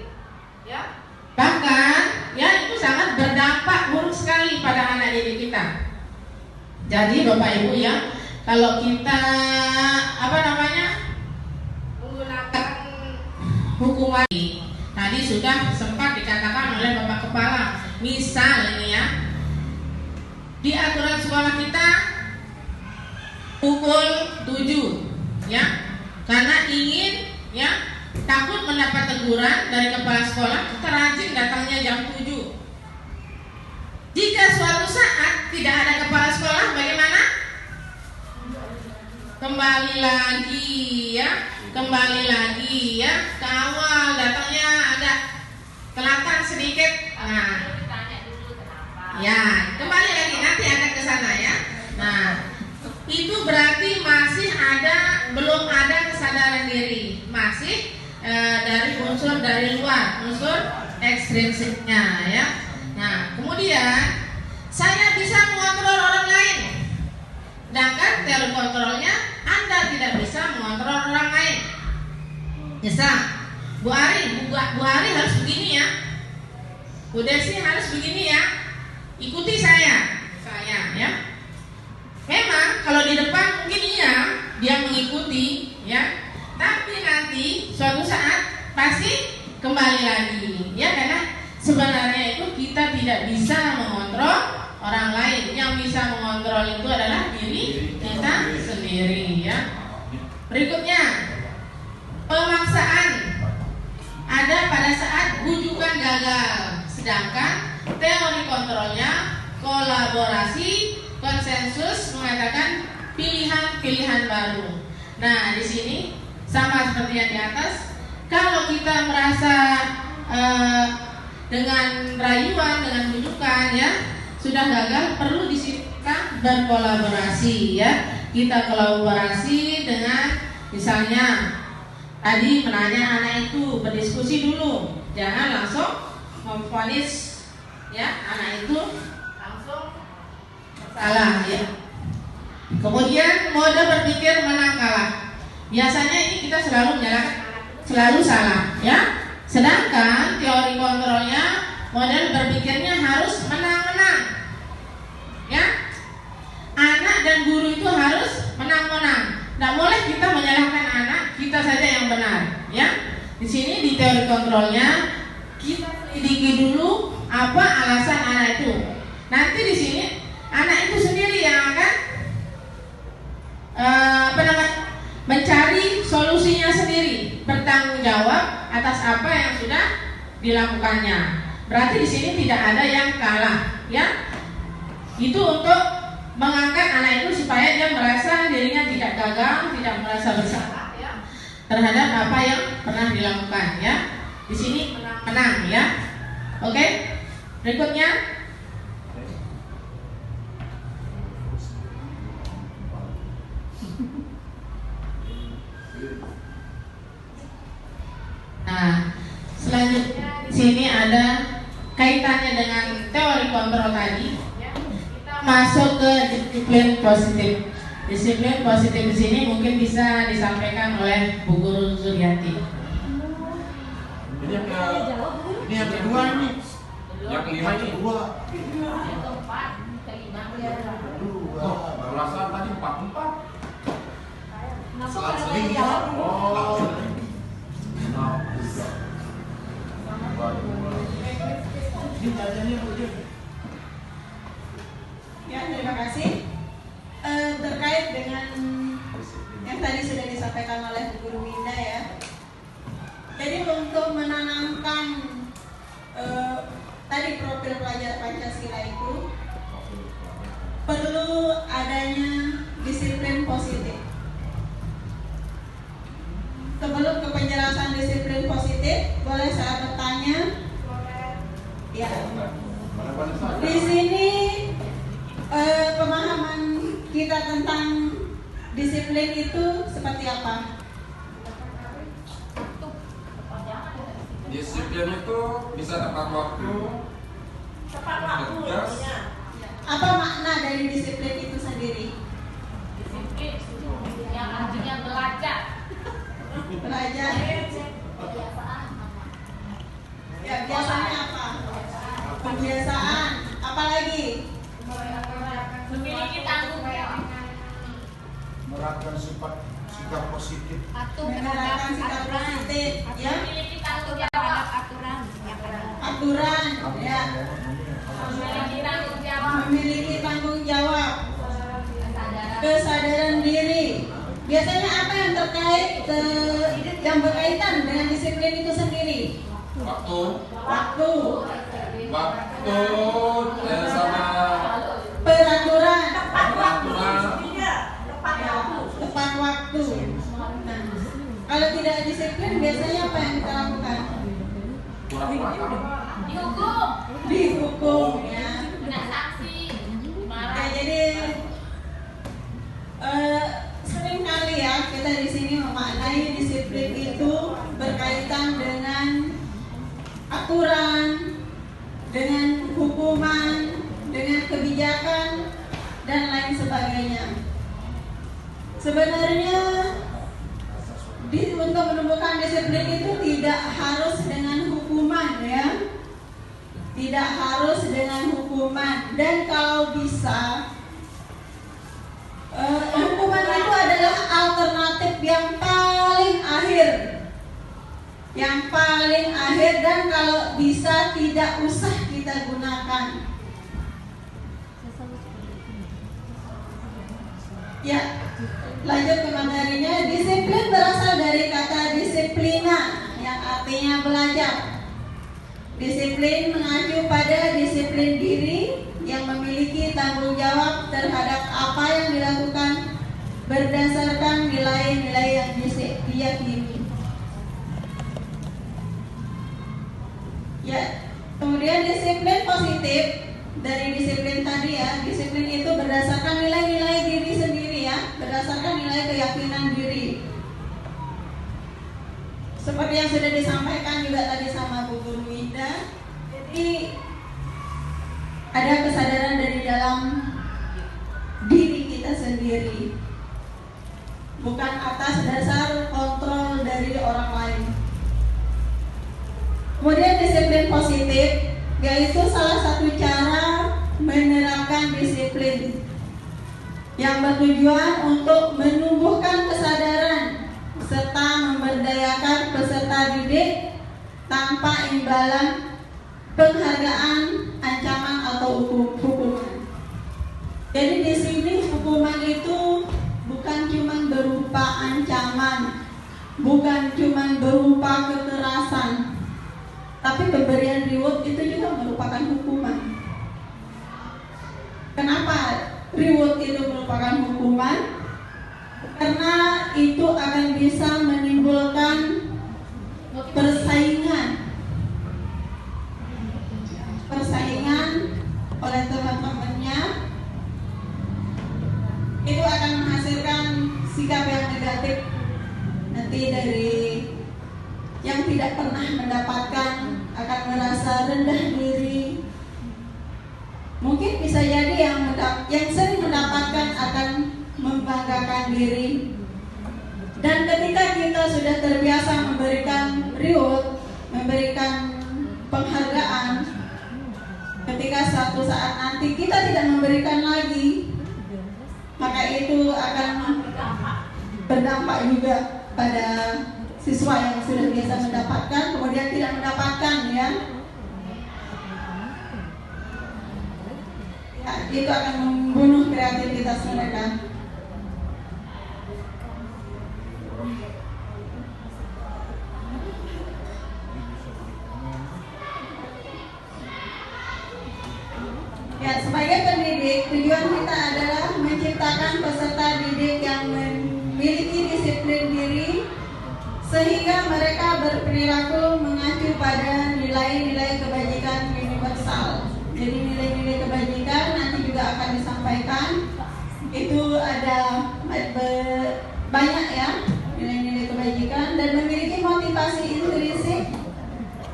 ya. Bahkan, ya, itu sangat berdampak buruk sekali pada anak didik kita. Jadi, Bapak Ibu ya, kalau kita menggunakan hukuman, Tadi sudah sempat dikatakan oleh Bapak Kepala, misal ini ya, di aturan sekolah kita pukul 7 ya, karena ingin ya, takut mendapat teguran dari kepala sekolah, kita rajin datangnya jam 7. Jika suatu saat tidak ada kepala sekolah, bagaimana? Kembali lagi ya, ke awal, datangnya agak kelatan sedikit. Nah, ya, kembali lagi, nanti akan ke sana ya. Nah, itu berarti masih belum ada kesadaran diri, masih dari unsur dari luar, unsur ekstrinsiknya ya. Nah, kemudian saya bisa mengontrol orang lain, sedangkan teori kontrolnya Anda tidak bisa mengontrol orang lain. Misal, Bu Ari harus begini ya, Bu Desi harus begini ya, ikuti saya ya. Memang kalau di depan mungkin iya dia mengikuti ya, tapi nanti suatu saat pasti kembali lagi ya, karena sebenarnya itu kita tidak bisa mengontrol orang lain. Yang bisa mengontrol itu adalah diri kita sendiri ya. Berikutnya, pemaksaan ada pada saat bujukan gagal, sedangkan teori kontrolnya kolaborasi konsensus mengatakan pilihan-pilihan baru. Nah, di sini sama seperti yang di atas. Kalau kita merasa dengan rayuan, dengan bujukan ya sudah gagal, perlu disipkan berkolaborasi ya. Kita kolaborasi dengan misalnya tadi menanya anak itu, berdiskusi dulu, jangan langsung memvonis ya anak itu langsung salah ya. Kemudian mode berpikir menang kalah. Biasanya ini kita selalu menyalahkan, selalu salah ya. Sedangkan teori kontrolnya model berpikirnya harus menang-menang ya. Anak dan guru itu harus menang-menang. Tidak boleh kita menyalahkan anak, kita saja yang benar ya. Di sini di teori kontrolnya kita selidiki dulu apa alasan anak itu. Nanti di sini anak itu sendiri yang akan mencari solusinya sendiri, bertanggung jawab atas apa yang sudah dilakukannya. Berarti di sini tidak ada yang kalah, ya. Itu untuk mengangkat anak itu supaya dia merasa dirinya tidak gagal, tidak merasa bersalah, ya, terhadap apa yang pernah dilakukan, ya. Di sini menang, ya. Oke. Berikutnya. Nah, selanjutnya di sini ada kaitannya dengan teori kontrol tadi. Kita masuk ke disiplin positif. Disiplin positif di sini mungkin bisa disampaikan oleh Bu Guru Zuryati. Ini yang kedua nih. Yang kelima ini dua. Perasaan tadi 4. Selang-seling ya. Oh. Ya, terima kasih. Terkait dengan yang tadi sudah disampaikan oleh Bu Guru Winda, ya. Jadi untuk menanamkan tadi profil pelajar Pancasila itu perlu adanya disiplin positif. Sebelum ke penjelasan disiplin positif, boleh saya bertanya? Ya. Di sini pemahaman kita tentang disiplin itu seperti apa? Disiplin itu bisa tepat waktu. Tegas. Apa makna dari disiplin itu sendiri? Disiplin yang artinya belajar. Belajar. Ya, biasanya apa? Kebiasaan. Apalagi? Memiliki tanggung jawab. Menerapkan sikap positif. Atau Menerapkan sikap positif. Ya. memiliki tanggung jawab. peraturan, ya, memiliki tanggung jawab, kesadaran diri. Biasanya apa yang terkait yang berkaitan dengan disiplin itu sendiri? Waktu sama peraturan, tepat waktu. Nah, kalau tidak disiplin biasanya apa yang kita lakukan? Dihukum, ya. Nah, jadi sering kali ya kita di sini memaknai disiplin itu berkaitan dengan aturan, dengan hukuman, dengan kebijakan dan lain sebagainya. Sebenarnya untuk menumbuhkan disiplin itu tidak harus dengan hukuman, ya. Tidak harus dengan hukuman, dan kalau bisa hukuman itu adalah alternatif yang paling akhir, dan kalau bisa tidak usah kita gunakan. Ya, lanjut ke materinya. Disiplin berasal dari kata disiplina yang artinya belajar. Disiplin mengacu pada disiplin diri yang memiliki tanggung jawab terhadap apa yang dilakukan berdasarkan nilai-nilai yang diyakini. Ya, kemudian disiplin positif dari disiplin tadi, ya. Disiplin itu berdasarkan nilai-nilai diri sendiri, ya, berdasarkan nilai keyakinan diri. Seperti yang sudah disampaikan juga tadi sama Bu Guru Ida, jadi ada kesadaran dari dalam diri kita sendiri, bukan atas dasar kontrol dari orang lain. Kemudian disiplin positif, yaitu salah satu cara menerapkan disiplin yang bertujuan untuk menumbuhkan kesadaran serta memberdayakan peserta didik tanpa imbalan penghargaan, ancaman atau hukuman. Jadi di sini hukuman itu bukan cuma berupa ancaman, bukan cuma berupa kekerasan, tapi pemberian reward itu juga merupakan hukuman. Kenapa reward itu merupakan hukuman? Karena itu akan bisa menimbulkan persaingan oleh teman-temannya. Itu akan menghasilkan sikap yang negatif nanti dari yang tidak pernah mendapatkan, akan merasa rendah diri. Mungkin bisa jadi yang sering mendapatkan akan membanggakan diri. Dan ketika kita sudah terbiasa memberikan reward, memberikan penghargaan, ketika suatu saat nanti kita tidak memberikan lagi, maka itu akan berdampak juga pada siswa yang sudah biasa mendapatkan kemudian tidak mendapatkan, ya. Itu akan membunuh kreativitas mereka. Ya, sebagai pendidik, tujuan kita adalah menciptakan peserta didik yang memiliki disiplin diri sehingga mereka berperilaku mengacu pada nilai-nilai kebajikan universal. Jadi nilai-nilai kebajikan nanti juga akan disampaikan. Itu ada banyak, ya, nilai-nilai kebajikan, dan memiliki motivasi intrinsik.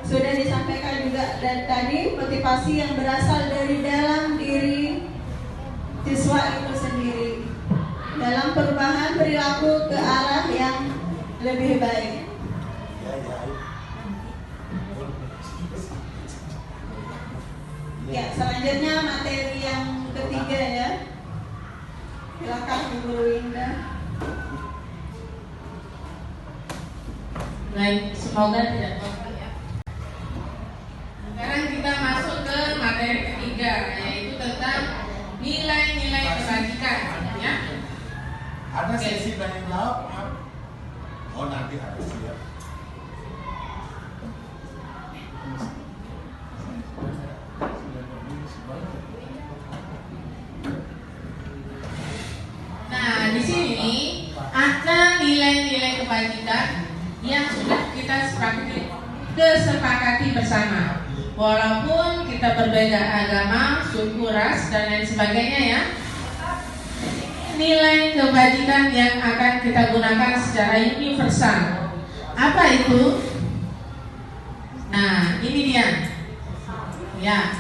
Sudah disampaikan juga dari tadi, motivasi yang berasal dari dalam diri siswa itu sendiri dalam perubahan perilaku ke arah yang lebih baik. Ya, selanjutnya materi yang ketiga, ya. Silakan Bu Guru Indah. Baik, semoga tidak apa-apa, ya. Sekarang Ada sesi tanya jawab. Oh nanti ada sih ya. Nah, di sini ada nilai-nilai kebajikan yang sudah kita kesepakati bersama. Walaupun kita berbeda agama, suku, ras, dan lain sebagainya ya. Nilai kebajikan yang akan kita gunakan secara universal. Apa itu? Nah, ini dia. Ya.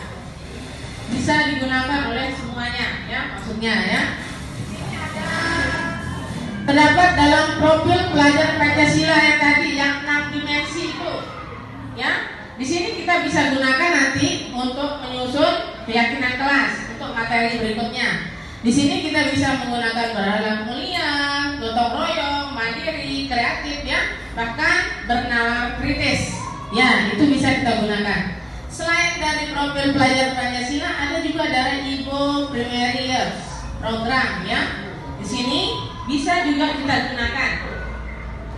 Bisa digunakan oleh semuanya ya, maksudnya ya. Terdapat dalam profil pelajar Pancasila yang tadi yang 6 dimensi itu. Ya. Di sini kita bisa gunakan nanti untuk menyusun keyakinan kelas untuk materi berikutnya. Di sini kita bisa menggunakan berakhlak mulia, gotong royong, mandiri, kreatif ya, bahkan bernalar kritis. Ya, itu bisa kita gunakan. Selain dari profil pelajar Pancasila, ada juga dari Ibu Primary Years program ya. Di sini bisa juga kita gunakan.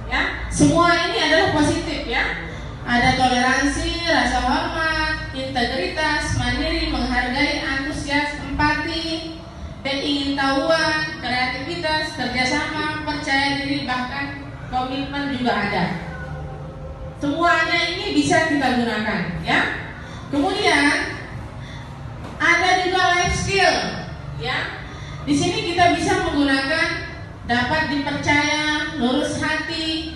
Ya, semua ini adalah positif ya. Ada toleransi, rasa hormat, integritas, mandiri, menghargai, antusias, empati, keingintahuan, kreativitas, kerjasama, percaya diri, bahkan komitmen juga ada. Semuanya ini bisa kita gunakan, ya. Kemudian ada juga life skill, ya. Di sini kita bisa menggunakan dapat dipercaya, lurus hati,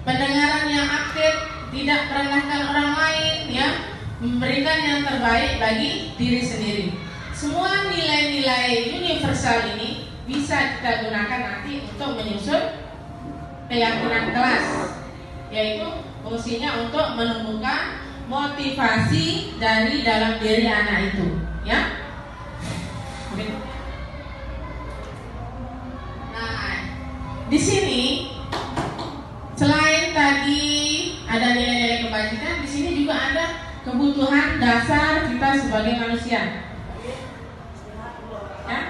pendengaran yang aktif, tidak merendahkan orang lain, ya, memberikan yang terbaik bagi diri sendiri. Semua nilai-nilai universal ini bisa kita gunakan nanti untuk menyusun keyakinan kelas, yaitu fungsinya untuk menumbuhkan motivasi dari dalam diri anak itu, ya. Nah, di sini selain tadi ada nilai-nilai kebajikan, di sini juga ada kebutuhan dasar kita sebagai manusia. Ya,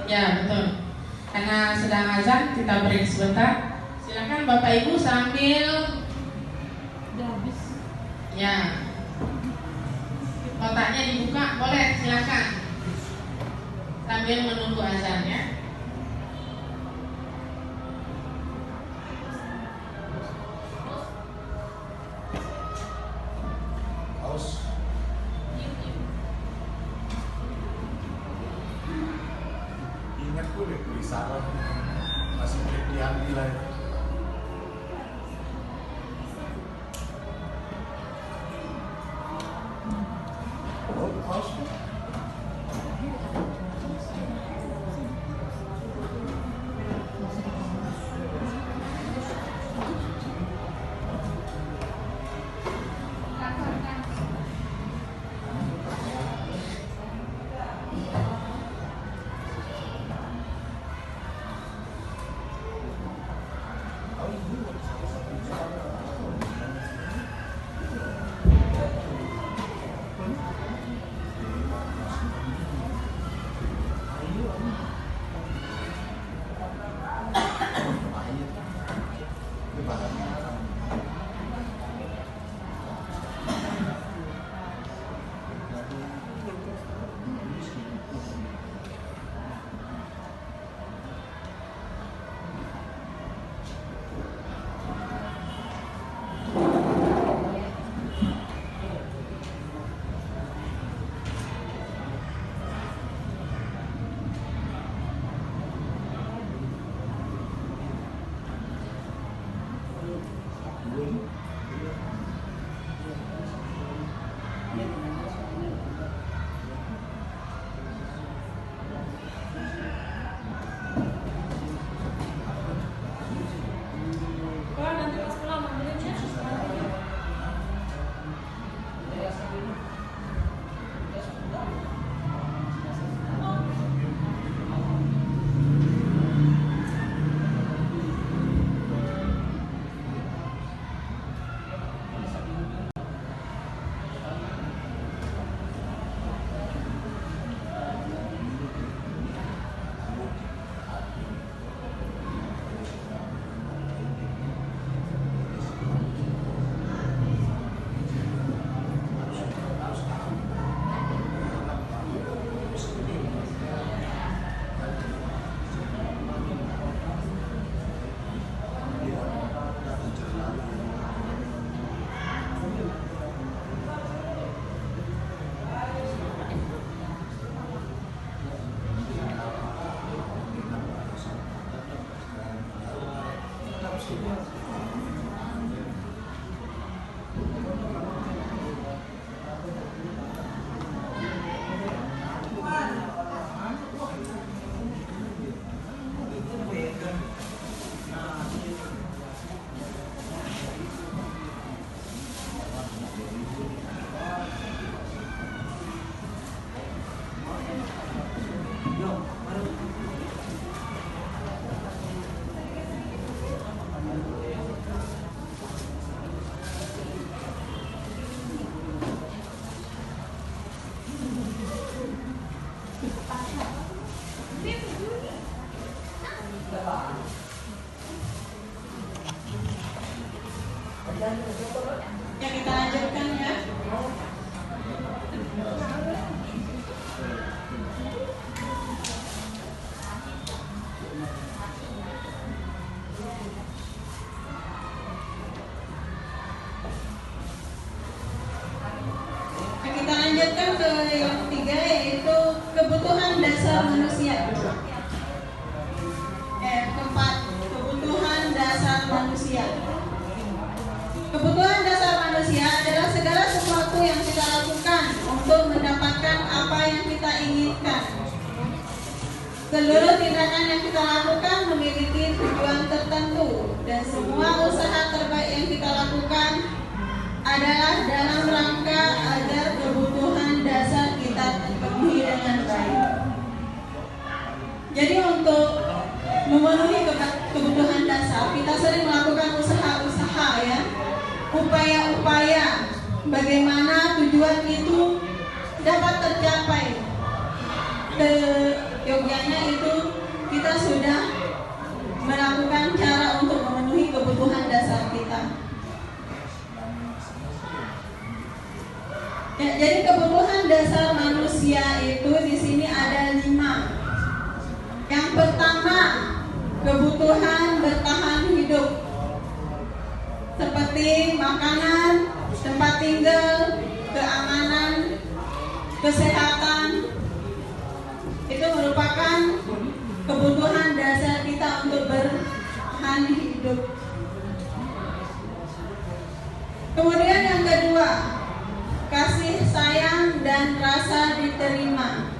ya betul. Karena sedang azan, kita break sebentar. Silakan Bapak Ibu sambil ya kotaknya dibuka, boleh silakan sambil menunggu azan ya. Salah masih pilihan nilai. Oh, pause. Ya, kita lanjutkan ya. Kita lanjutkan ke yang ketiga, yaitu kebutuhan dasar manusia. Keempat, kebutuhan dasar manusia. Kebutuhan dasar manusia adalah segala sesuatu yang kita lakukan untuk mendapatkan apa yang kita inginkan. Seluruh tindakan yang kita lakukan memiliki tujuan tertentu, dan semua usaha terbaik yang kita lakukan adalah dalam rangka agar kebutuhan dasar kita terpenuhi dengan baik. Jadi untuk memenuhi kebutuhan dasar, kita sering melakukan usaha-usaha ya, upaya-upaya bagaimana tujuan itu dapat tercapai. Yogyanya itu kita sudah melakukan cara untuk memenuhi kebutuhan dasar kita. Ya, jadi kebutuhan dasar manusia itu di sini ada 5. Yang pertama, kebutuhan bertahan hidup, seperti makanan, tempat tinggal, keamanan, kesehatan. Itu merupakan kebutuhan dasar kita untuk bertahan hidup. Kemudian yang kedua, kasih sayang dan rasa diterima.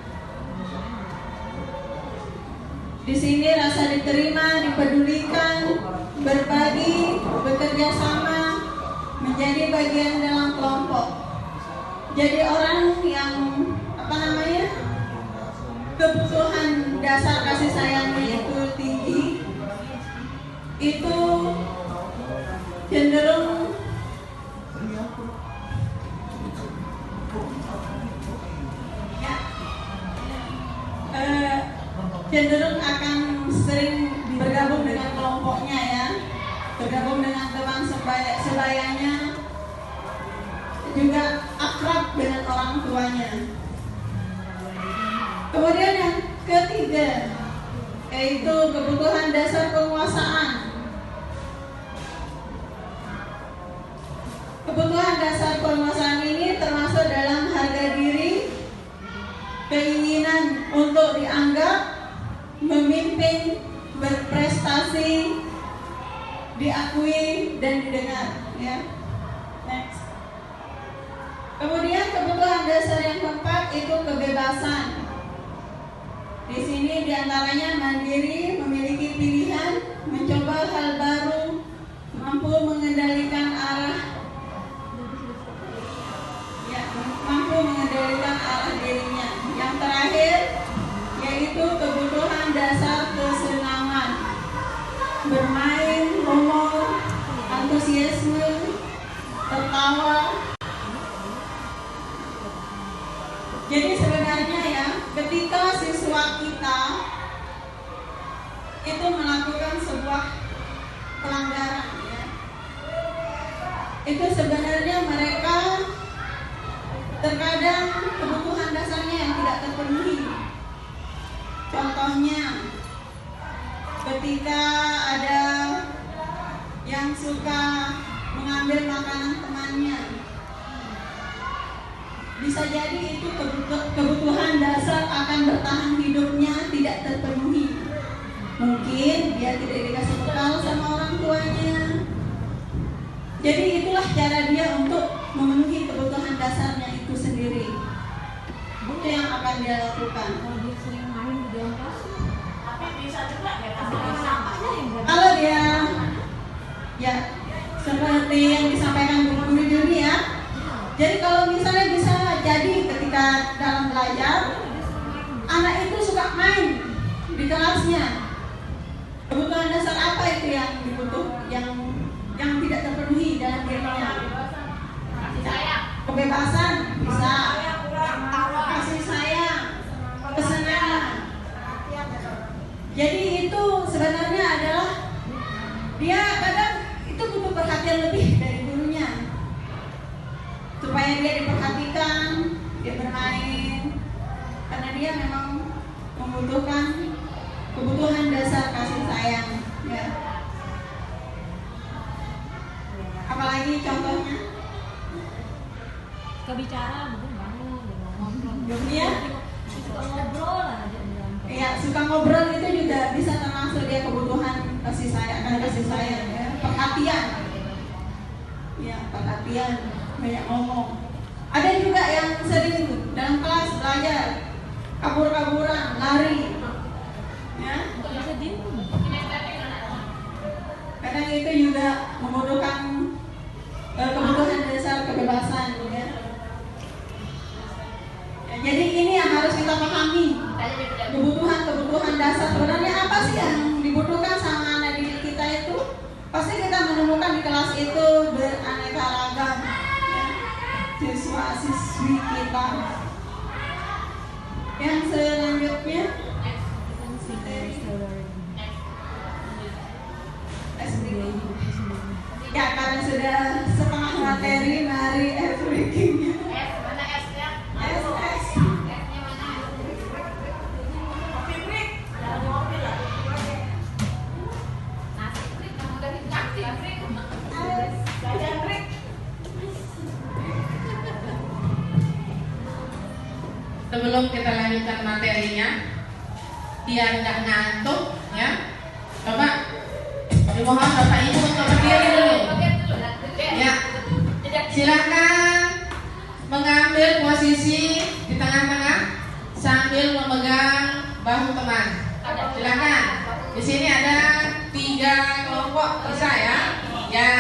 Di sini rasa diterima, dipedulikan, berbagi, bekerja sama, menjadi bagian dalam kelompok. Jadi orang yang kebutuhan dasar kasih sayangnya itu tinggi, itu cenderung akan sering bergabung dengan kelompoknya ya, bergabung dengan teman sebayanya, juga akrab dengan orang tuanya. Kemudian yang ketiga, yaitu kebutuhan dasar penguasaan. Kebutuhan dasar penguasaan ini termasuk dalam harga diri, keinginan untuk dianggap, memimpin, berprestasi, diakui dan didengar ya. Next. Kemudian kebutuhan dasar yang keempat itu kebebasan. Di sini diantaranya mandiri, memiliki pilihan, mencoba hal baru, mampu mengendalikan arah dirinya. Yang terakhir yaitu kebutuhan dasar kesenangan, bermain, humor, antusiasme, tertawa. Jadi sebenarnya ya, ketika siswa kita itu melakukan sebuah pelanggaran ya, itu sebenarnya mereka terkadang kebutuhan dasarnya yang tidak terpenuhi. Contohnya, ketika ada yang suka mengambil makanan temannya, bisa jadi itu kebutuhan dasar akan bertahan hidupnya tidak terpenuhi. Mungkin dia tidak dikasih bekal sama orang tuanya, Jadi itulah cara dia untuk memenuhi kebutuhan dasarnya itu sendiri. Itu yang akan dia lakukan. Tapi bisa juga ya kasih Kalau dia ya seperti yang disampaikan Bu Guru Juni ya. Jadi kalau misalnya bisa jadi ketika dalam belajar anak itu suka main di kelasnya. Kebutuhan dasar apa itu yang yang tidak terpenuhi dalam dirinya? kasih sayang. Kebebasan bisa, kasih sayang, kesenangan. Jadi itu sebenarnya adalah dia kadang itu butuh perhatian lebih dari gurunya supaya dia diperhatikan, dia bermain, karena dia memang membutuhkan kebutuhan dasar kasih sayang. Ya. Apalagi contohnya? Kebicara mungkin bangun, ngobrol. Iya. Suka ngobrol aja. Iya, suka ngobrol itu juga bisa termasuk dia kebutuhan kasih sayang, ya. Perhatian. Ya, perhatian, banyak ngomong. Ada juga yang sering dalam kelas belajar kabur-kaburan, lari. Ya. Kadang itu juga membutuhkan kebutuhan dasar kebebasan, ya. Jadi ini yang harus kita pahami. Kebutuhan dasar sebenarnya apa sih yang dibutuhkan sama anak didik kita itu? Pasti kita menemukan di kelas itu beraneka ragam, ya. Siswa-siswi kita. Yang selanjutnya ya, karena sudah setengah materi, mari breakingnya. Mana S-nya? S. S-nya mana? Kopi break. Dalam mobil lah. Nasi break, kamu dari nasi break. Jajan break. Sebelum kita lanjutkan materinya, biar nggak ngantuk, ya. Coba dimohon Bapak Ibu untuk berdiri dulu. Ya, silakan mengambil posisi di tengah-tengah sambil memegang bahu teman. Silakan. Di sini ada 3 kelompok, bisa ya? Ya.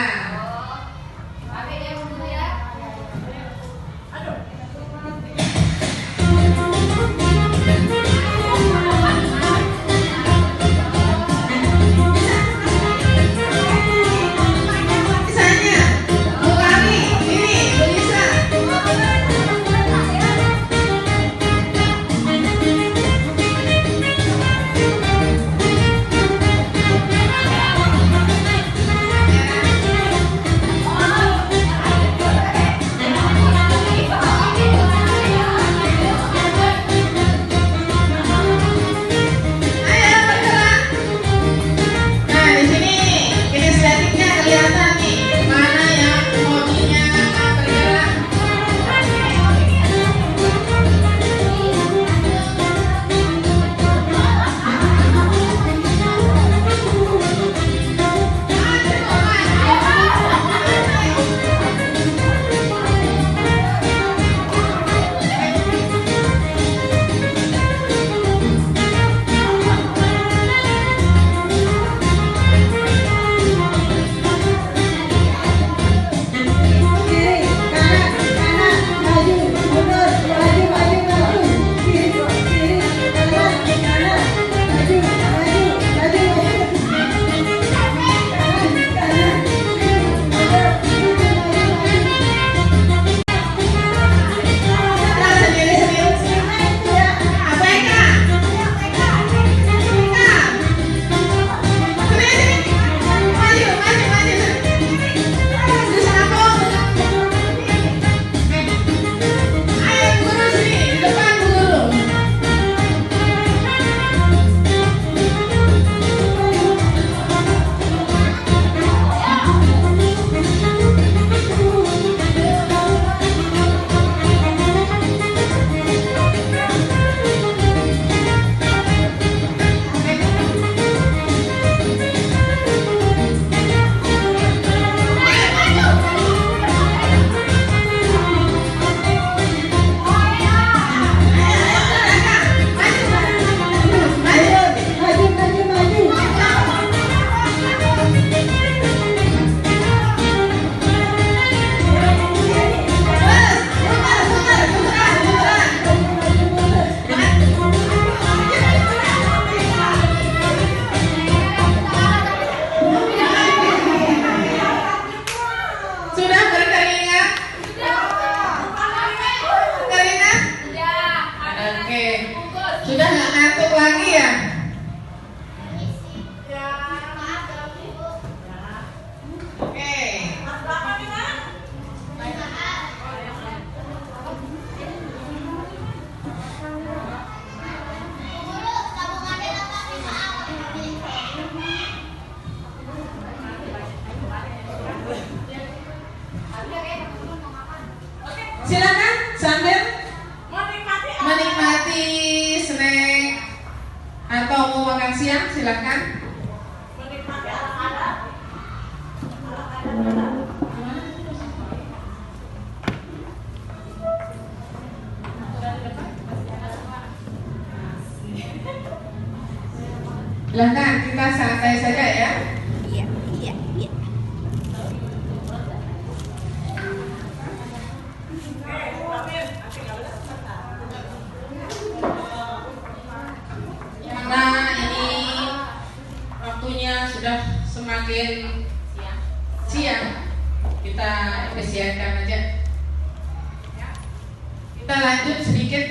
Silakan sambil Menikmati snack atau mau makan siang, silakan. menikmati anak-anak. Silakan, kita santai saja ya. Iya, iya, iya. Karena ini waktunya sudah semakin siang, kita efisienkan aja. Kita lanjut sedikit.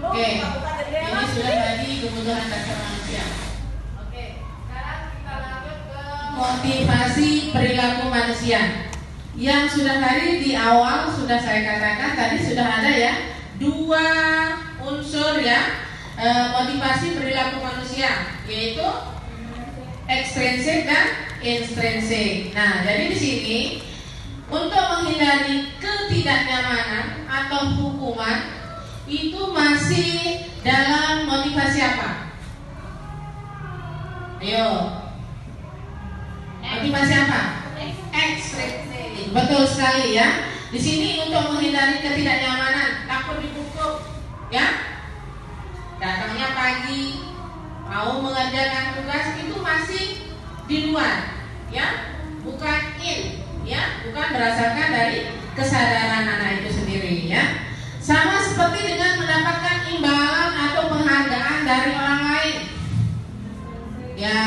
Oke, ini sudah tadi kebutuhan dasar manusia. Oke, sekarang kita lanjut ke motivasi perilaku manusia. Yang sudah tadi di awal sudah saya katakan tadi sudah ada ya 2 unsur ya motivasi perilaku manusia, yaitu ekstrinsik dan intrinsik. Nah, jadi di sini untuk menghindari ketidaknyamanan atau hukuman itu masih dalam motivasi apa? Ayo. Motivasi apa? Ekstrinsik. Betul sekali ya. Di sini untuk menghindari ketidaknyamanan, takut dipukul, ya. Datangnya pagi, mau mengerjakan tugas itu masih di luar, ya. Bukan ya, bukan berdasarkan dari kesadaran anak itu sendiri, ya. Sama seperti dengan mendapatkan imbalan atau penghargaan dari orang lain. Ya,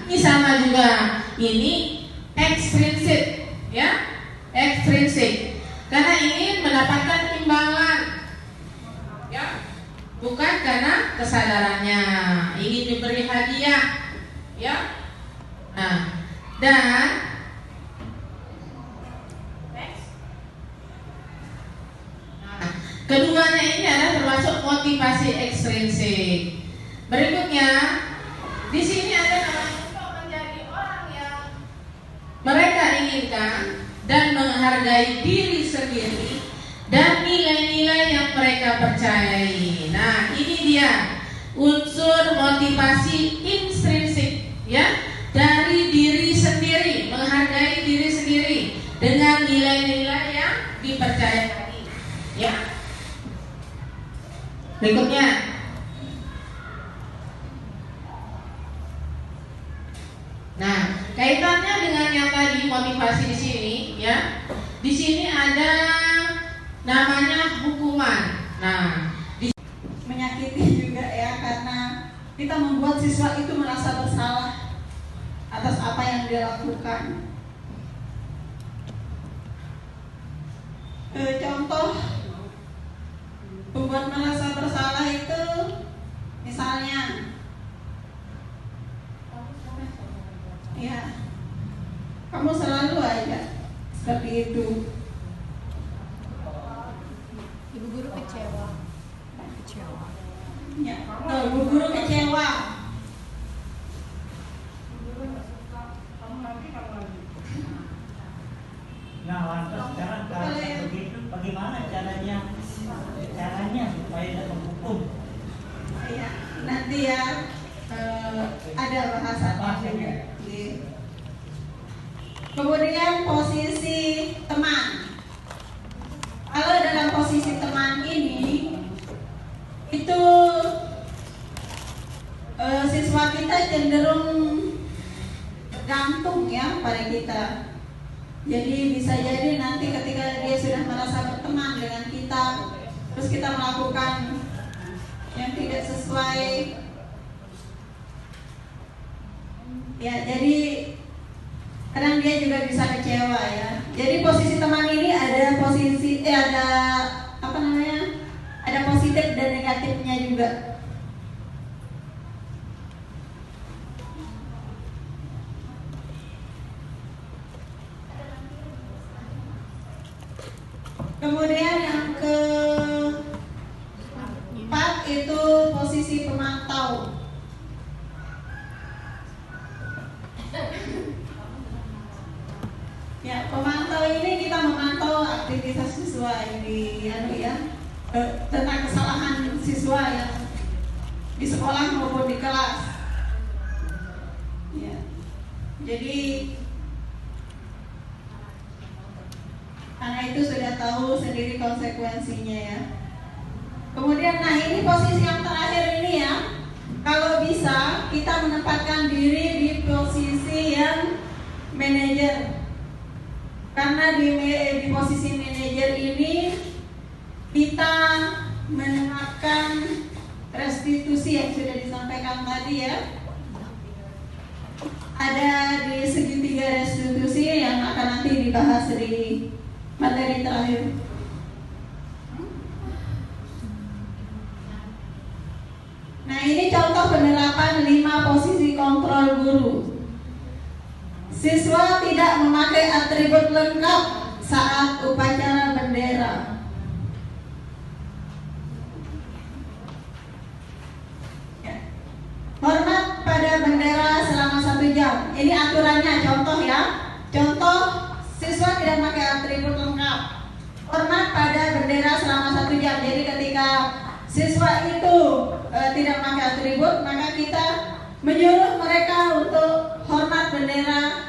ini sama juga. Ini ekstrinsik, ya, ekstrinsik. Karena ingin mendapatkan imbalan, ya, bukan karena kesadarannya ingin diberi hadiah, ya. Nah, dan keduanya ini adalah termasuk motivasi ekstrinsik. Berikutnya, di sini ada untuk menjadi orang yang mereka inginkan dan menghargai diri sendiri dan nilai-nilai yang mereka percayai. Nah, ini dia unsur motivasi intrinsik, ya, dari diri sendiri, menghargai diri sendiri dengan nilai-nilai yang dipercayai, ya. Berikutnya, nah, kaitannya dengan yang tadi motivasi di sini, ya. Di sini ada namanya hukuman. Nah, Menyakiti juga ya, karena kita membuat siswa itu merasa bersalah atas apa yang dia lakukan. Contoh membuat merasa bersalah itu, misalnya, ya, kamu selalu aja seperti itu. Ibu guru kecewa. Ya, ibu guru kecewa. Nah, lantas sekarang kalau begitu bagaimana caranya supaya tidak menghukum? Ya, nanti ya ada bahasa-bahasanya. Kemudian posisi teman. Kalau dalam posisi teman ini itu siswa kita cenderung bergantung ya pada kita. Jadi bisa jadi nanti ketika dia sudah merasa berteman dengan kita, terus kita melakukan yang tidak sesuai, ya jadi kadang dia juga bisa kecewa ya. Jadi posisi teman ini ada ada apa namanya? Ada positif dan negatifnya juga. Kemudian yang keempat, yaitu posisi pemantau. Ya, pemantau ini kita memantau aktivitas siswa ini, tentang kesalahan siswa yang di sekolah maupun di kelas. Ya, jadi anak itu sudah tahu sendiri konsekuensinya ya. Kemudian, nah ini posisi yang terakhir ini ya. Kalau bisa kita menempatkan diri di posisi yang manajer. Karena di posisi manajer ini kita menerapkan restitusi yang sudah disampaikan tadi ya. Ada di segitiga restitusi yang akan nanti dibahas di materi terakhir. Nah, ini contoh penerapan 5 posisi kontrol guru. Siswa tidak memakai atribut lengkap saat upacara bendera. Hormat pada bendera selama 1 jam. Ini aturannya, contoh ya. Contoh, siswa tidak memakai atribut lengkap. Hormat pada bendera selama 1 jam. Jadi ketika siswa itu tidak memakai atribut, maka kita menyuruh mereka untuk hormat bendera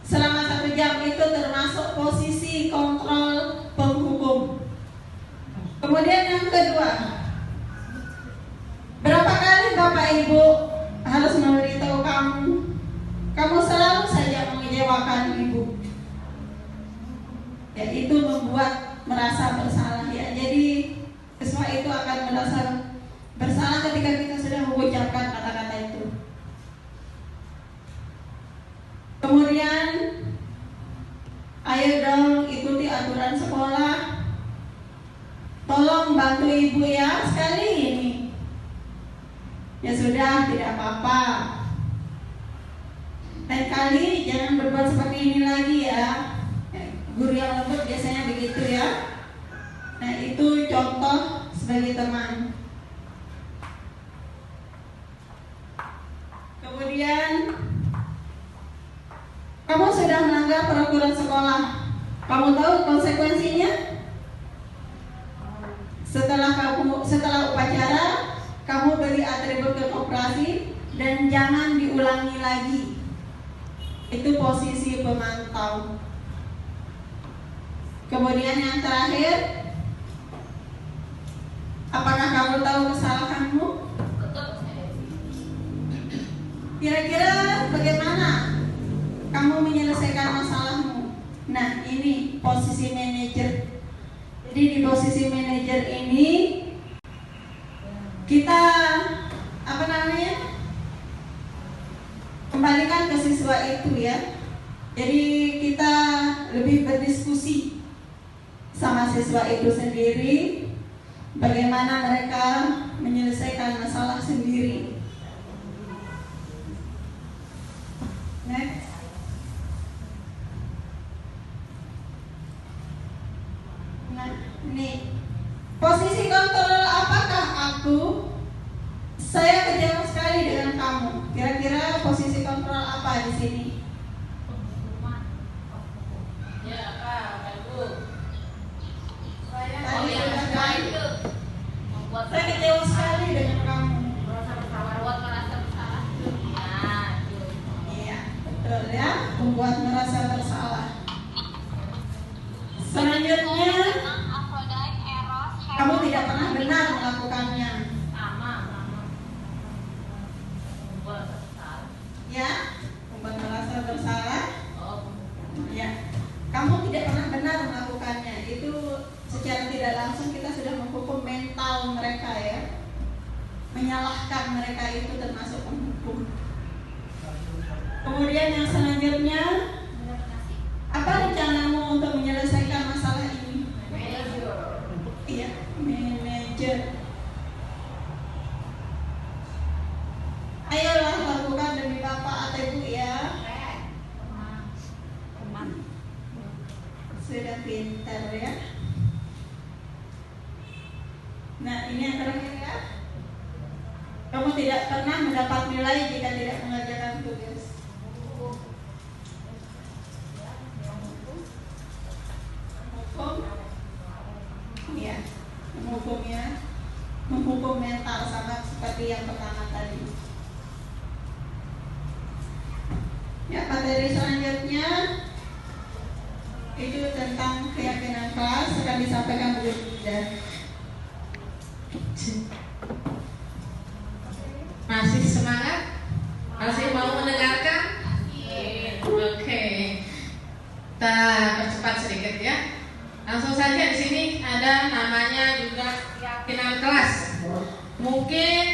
selama 1 jam. Itu termasuk posisi kontrol penghukum. Kemudian yang kedua, berapa kali Bapak Ibu harus memberitahu kamu selalu saja mengecewakan Ibu. Ya, itu membuat merasa bersalah ya. Jadi siswa itu akan merasa bersalah ketika kita sudah mengucapkan kata-kata itu. Kemudian, ayo dong ikuti aturan sekolah. Tolong bantu Ibu ya sekali ini. Ya sudah, tidak apa-apa. Lain kali jangan berbuat seperti ini lagi ya. Guru yang lembut biasanya begitu ya. Nah, itu contoh sebagai teman. Kemudian, kamu sudah melanggar peraturan sekolah. Kamu tahu konsekuensinya? Setelah upacara, kamu beri atribut ke koperasi dan jangan diulangi lagi. Itu posisi pemantau. Kemudian yang terakhir, apakah kamu tahu kesalahanmu? Kira-kira bagaimana kamu menyelesaikan masalahmu? Nah, ini posisi manajer. Jadi di posisi manajer ini kita kembalikan ke siswa itu ya. Jadi kita lebih berdiskusi sama siswa itu sendiri, bagaimana mereka menyelesaikan masalah sendiri. Next. Nah, ini posisi kontrol. Apakah saya kecewa sekali dengan kamu? Kira-kira posisi kontrol apa di sini? Ya, Pak, Ibu. Saya kecewa sekali dengan kamu. Iya, betul ya, membuat merasa bersalah. Selanjutnya, kamu tidak pernah benar melakukannya. Ya, membuat merasa bersalah. Ya, kamu tidak pernah benar melakukannya. Itu secara tidak langsung kita sudah menghukum mental mereka ya. Menyalahkan mereka itu termasuk menghukum. Kemudian yang selanjutnya, apa rencanamu untuk menyelesaikan masalah ini? Iya, manajer. Ayolah lakukan demi Bapak atau Ibu ya. Sudah pintar ya. Nah, ini yang terakhir ya. Kamu tidak pernah mendapat nilai jika tidak mengerjakan tugas. Hukum, ya, menghukum mental sama seperti yang pertama tadi. Ya, materi selanjutnya itu tentang keyakinan kelas akan disampaikan Bu Linda. Masih semangat? Masih mau mendengarkan? Oke. Kita percepat sedikit ya. Langsung saja di sini ada namanya juga keyakinan kelas. Mungkin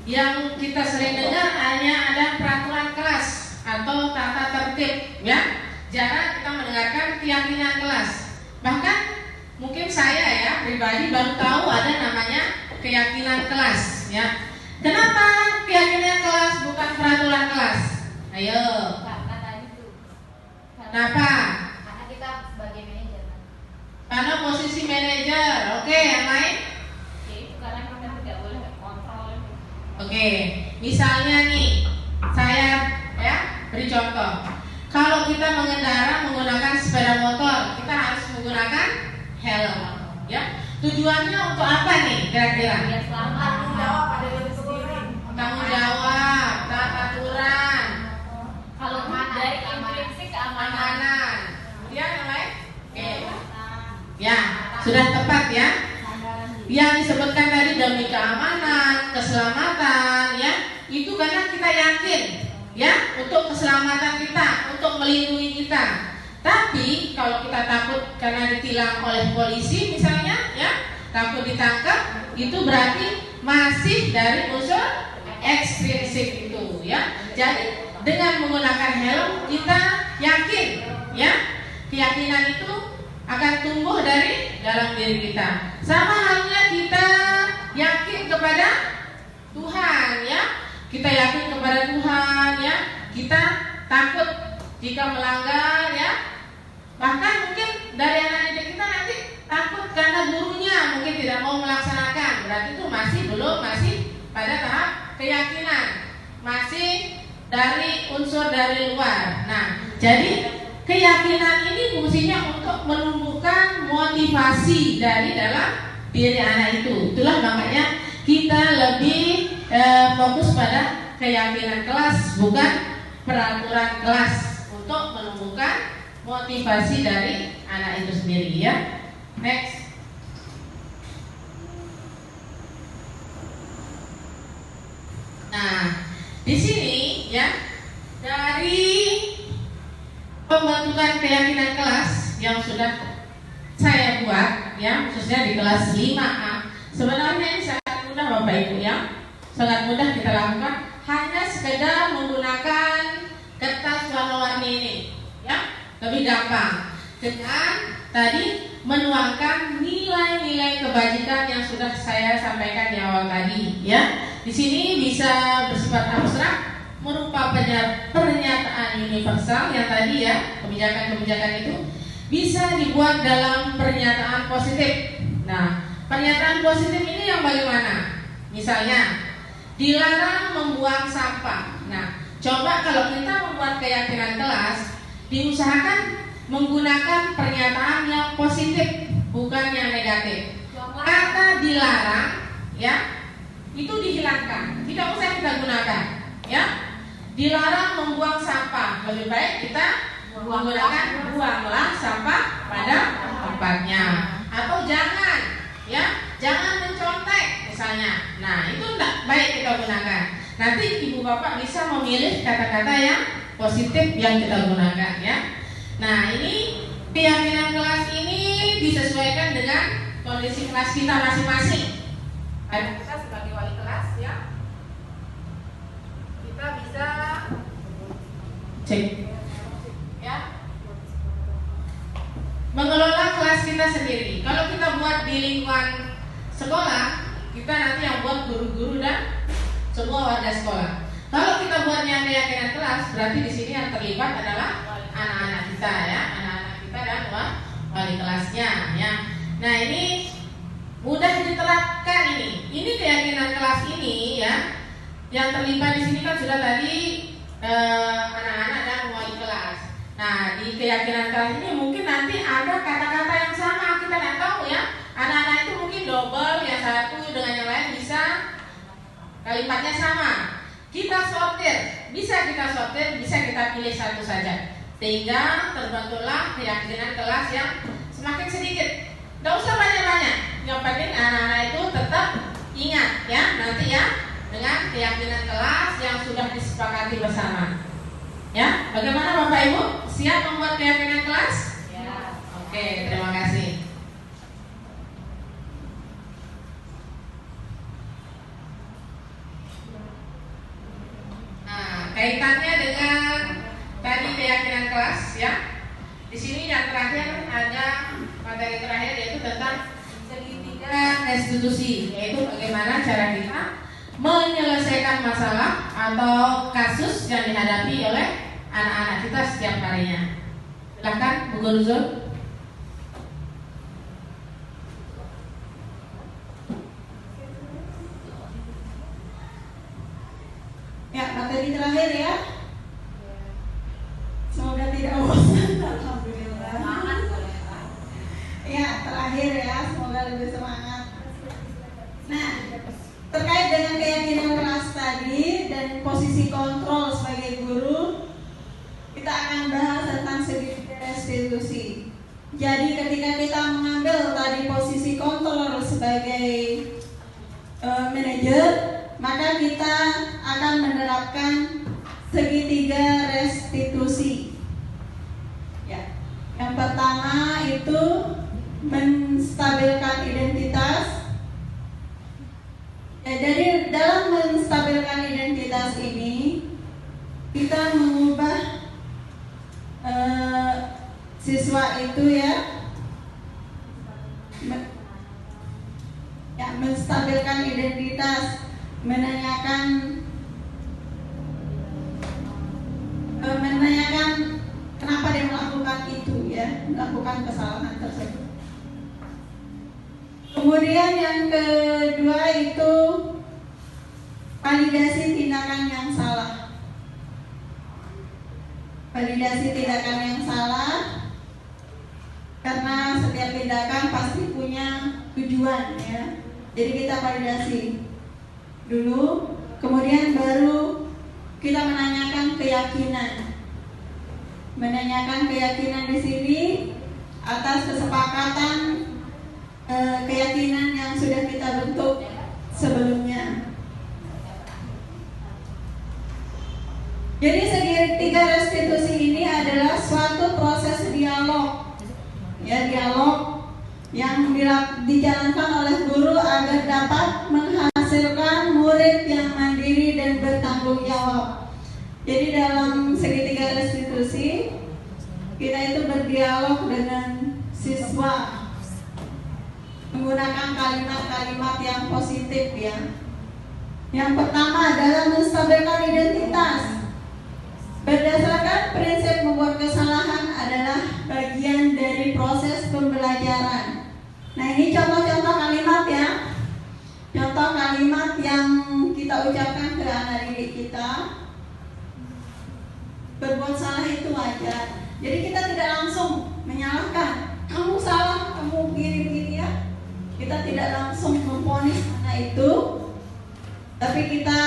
yang kita sering dengar hanya ada peraturan kelas atau tata tertib ya. Jarang kita mendengarkan keyakinan kelas. Bahkan mungkin saya ya pribadi baru tahu ada namanya keyakinan kelas ya. Kenapa keyakinan kelas bukan peraturan kelas? Ayo. Karena tadi tuh. Kenapa? Karena kita sebagai manajer. Karena posisi manajer. Oke, yang lain? Ya itu karena kita tidak boleh kontrol. Oke, misalnya nih saya ya beri contoh. Kalau kita mengendara menggunakan sepeda motor, kita harus menggunakan helm ya. Tujuannya untuk apa nih kira-kira? Biar selamat. Tanggung jawab pada diri sendiri. Tanggung jawab, taat aturan, Kalau dari intrinsik keamanan. keamanan. Kemudian yang lain? Oke. Ya, sudah tepat ya. Yang disebutkan tadi demi keamanan, keselamatan ya. Itu karena kita yakin ya untuk keselamatan kita, untuk melindungi kita. Tapi kalau kita takut karena ditilang oleh polisi misalnya ya, takut ditangkap, itu berarti masih dari unsur ekstrinsik itu ya. Jadi dengan menggunakan helm kita yakin ya, keyakinan itu akan tumbuh dari dalam diri kita. Sama halnya kita yakin kepada Tuhan ya. Kita yakin kepada Tuhan ya. Kita takut jika melanggar ya. Bahkan mungkin dari anak didik kita nanti takut karena gurunya mungkin tidak mau melaksanakan. Berarti itu masih pada tahap keyakinan, masih dari unsur dari luar. Nah, jadi keyakinan ini fungsinya untuk menumbuhkan motivasi dari dalam diri anak itu. Itulah makanya kita lebih fokus pada keyakinan kelas, bukan peraturan kelas, untuk menumbuhkan motivasi dari anak itu sendiri ya. Next. Nah, di sini ya dari pembentukan keyakinan kelas yang sudah saya buat ya, khususnya di kelas 5A. Sebenarnya ini sangat mudah Bapak Ibu ya. Sangat mudah kita lakukan, hanya sekedar menggunakan kertas warna-warni ini ya. Lebih gampang dengan tadi menuangkan nilai-nilai kebajikan yang sudah saya sampaikan di awal tadi ya. Di sini bisa bersifat abstrak, merupa pernyataan universal yang tadi ya, kebijakan-kebijakan itu bisa dibuat dalam pernyataan positif. Nah, pernyataan positif ini yang bagaimana? Misalnya, dilarang membuang sampah. Nah, coba kalau kita membuat keyakinan kelas, diusahakan menggunakan pernyataan yang positif, bukan yang negatif. Kata dilarang ya, itu dihilangkan, tidak usah kita gunakan ya. Dilarang membuang sampah, lebih baik kita menggunakan buanglah sampah pada tempatnya. Atau jangan ya, jangan mencontek misalnya. Nah, itu tidak baik kita gunakan. Nanti ibu bapak bisa memilih kata-kata yang positif yang kita gunakan ya. Nah, ini keyakinan kelas ini disesuaikan dengan kondisi kelas kita masing-masing. Dan kita sebagai wali kelas ya, kita bisa cek ya, mengelola kelas kita sendiri. Kalau kita buat di lingkungan sekolah, kita nanti yang buat guru-guru dan semua warga sekolah. Kalau kita buatnya keyakinan kelas, berarti di sini yang terlibat adalah anak-anak kita ya, anak-anak kita dan wali kelasnya ya. Nah, ini mudah diterapkan yang terlibat di sini kan sudah tadi anak-anak dan wali kelas. Nah, di keyakinan kelas ini mungkin nanti ada kata-kata yang sama, kita nggak tahu ya. Anak-anak itu mungkin double, yang satu dengan yang lain bisa kalimatnya sama. Kita sortir, bisa kita pilih satu saja, sehingga terbentuklah keyakinan kelas yang semakin sedikit. Nggak usah banyak-banyak, yang penting anak-anak itu tetap ingat ya nanti ya, dengan keyakinan kelas yang sudah disepakati bersama. Ya, bagaimana Bapak Ibu? Siap membuat keyakinan kelas? Ya. Oke, terima kasih. Nah, kaitannya dengan tadi keyakinan kelas ya. Di sini yang terakhir ada materi terakhir yaitu tentang segitiga restitusi, yaitu bagaimana cara kita menyelesaikan masalah atau kasus yang dihadapi oleh anak-anak kita setiap harinya. Silakan Bu Guru Zul. Ya, materi terakhir ya. Semoga tidak bosan. Alhamdulillah. Ya, terakhir ya, semoga lebih semangat. Nah, terkait dengan keyakinan kelas tadi dan posisi kontrol sebagai guru, kita akan bahas tentang segitiga restitusi. Jadi ketika kita mengambil tadi posisi kontrol sebagai manajer, maka kita akan menerapkan segitiga restitusi. Ya, yang pertama itu menstabilkan identitas. Ya, jadi dalam menstabilkan identitas ini kita mengubah siswa itu ya menstabilkan identitas, menanyakan kenapa dia melakukan itu ya, melakukan kesalahan tersebut. Kemudian yang kedua itu validasi tindakan yang salah. Validasi tindakan yang salah karena setiap tindakan pasti punya tujuan ya. Jadi kita validasi dulu, kemudian baru kita menanyakan keyakinan. Menanyakan keyakinan di sini atas kesepakatan keyakinan yang sudah kita bentuk sebelumnya. Jadi segitiga restitusi ini adalah suatu proses dialog, ya, dialog yang dijalankan oleh guru agar dapat menghasilkan murid yang mandiri dan bertanggung jawab. Jadi dalam segitiga restitusi kita itu berdialog dengan siswa menggunakan kalimat-kalimat yang positif ya. Yang pertama adalah menstabilkan identitas. Berdasarkan prinsip membuat kesalahan adalah bagian dari proses pembelajaran. Nah, ini contoh-contoh kalimat ya. Contoh kalimat yang kita ucapkan ke anak didik kita. Berbuat salah itu wajar. Jadi kita tidak langsung menyalahkan. Kamu salah, kamu begini-begini ya. Kita tidak langsung memvonis anak itu, tapi kita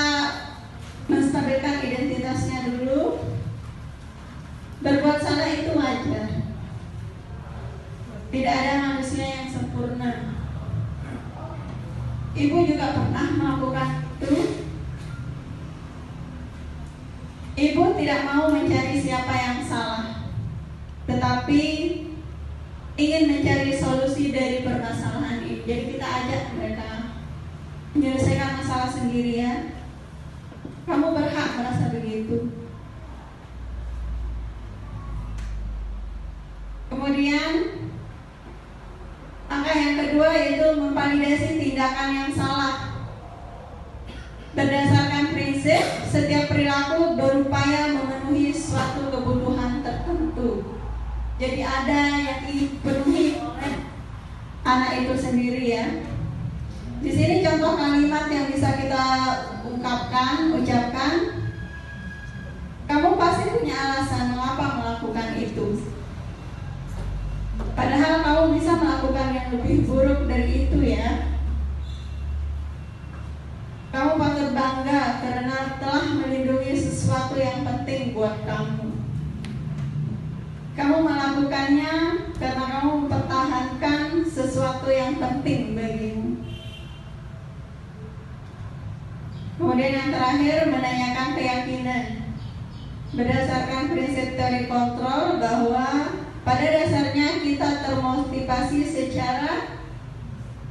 menstabilkan identitasnya dulu. Berbuat salah itu wajar. Tidak ada manusia yang sempurna. Ibu juga pernah melakukan itu. Ibu tidak mau mencari siapa yang salah, tetapi ingin mencari solusi dari permasalahan ini. Jadi kita ajak mereka menyelesaikan masalah sendiri ya. Kamu berhak merasa begitu. Kemudian langkah yang kedua yaitu memvalidasi tindakan yang salah. Berdasarkan prinsip, setiap perilaku berupaya memenuhi suatu kebutuhan tertentu. Jadi ada yang dipenuhi oleh anak itu sendiri ya. Di sini contoh kalimat yang bisa kita ucapkan. Kamu pasti punya alasan mengapa melakukan itu. Padahal kamu bisa melakukan yang lebih buruk dari itu ya. Kamu patut bangga karena telah melindungi sesuatu yang penting buat kamu. Kamu melakukannya karena kamu mempertahankan sesuatu yang penting bagimu. Kemudian yang terakhir, menanyakan keyakinan. Berdasarkan prinsip teori kontrol bahwa pada dasarnya kita termotivasi secara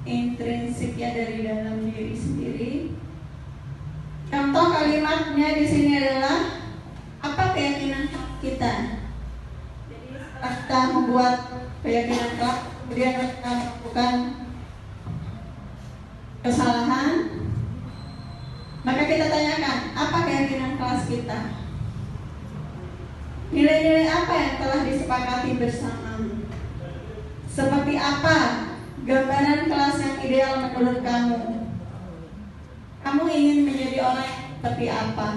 intrinsik ya, dari dalam diri sendiri. Contoh kalimatnya di sini adalah apa keyakinan kita. Jadi setelah kita membuat keyakinan kelak, kemudian kita melakukan kesalahan, maka kita tanyakan apa keyakinan kelas kita. Nilai-nilai apa yang telah disepakati bersama? Seperti apa gambaran kelas yang ideal menurut kamu? Kamu ingin menjadi orang yang seperti apa?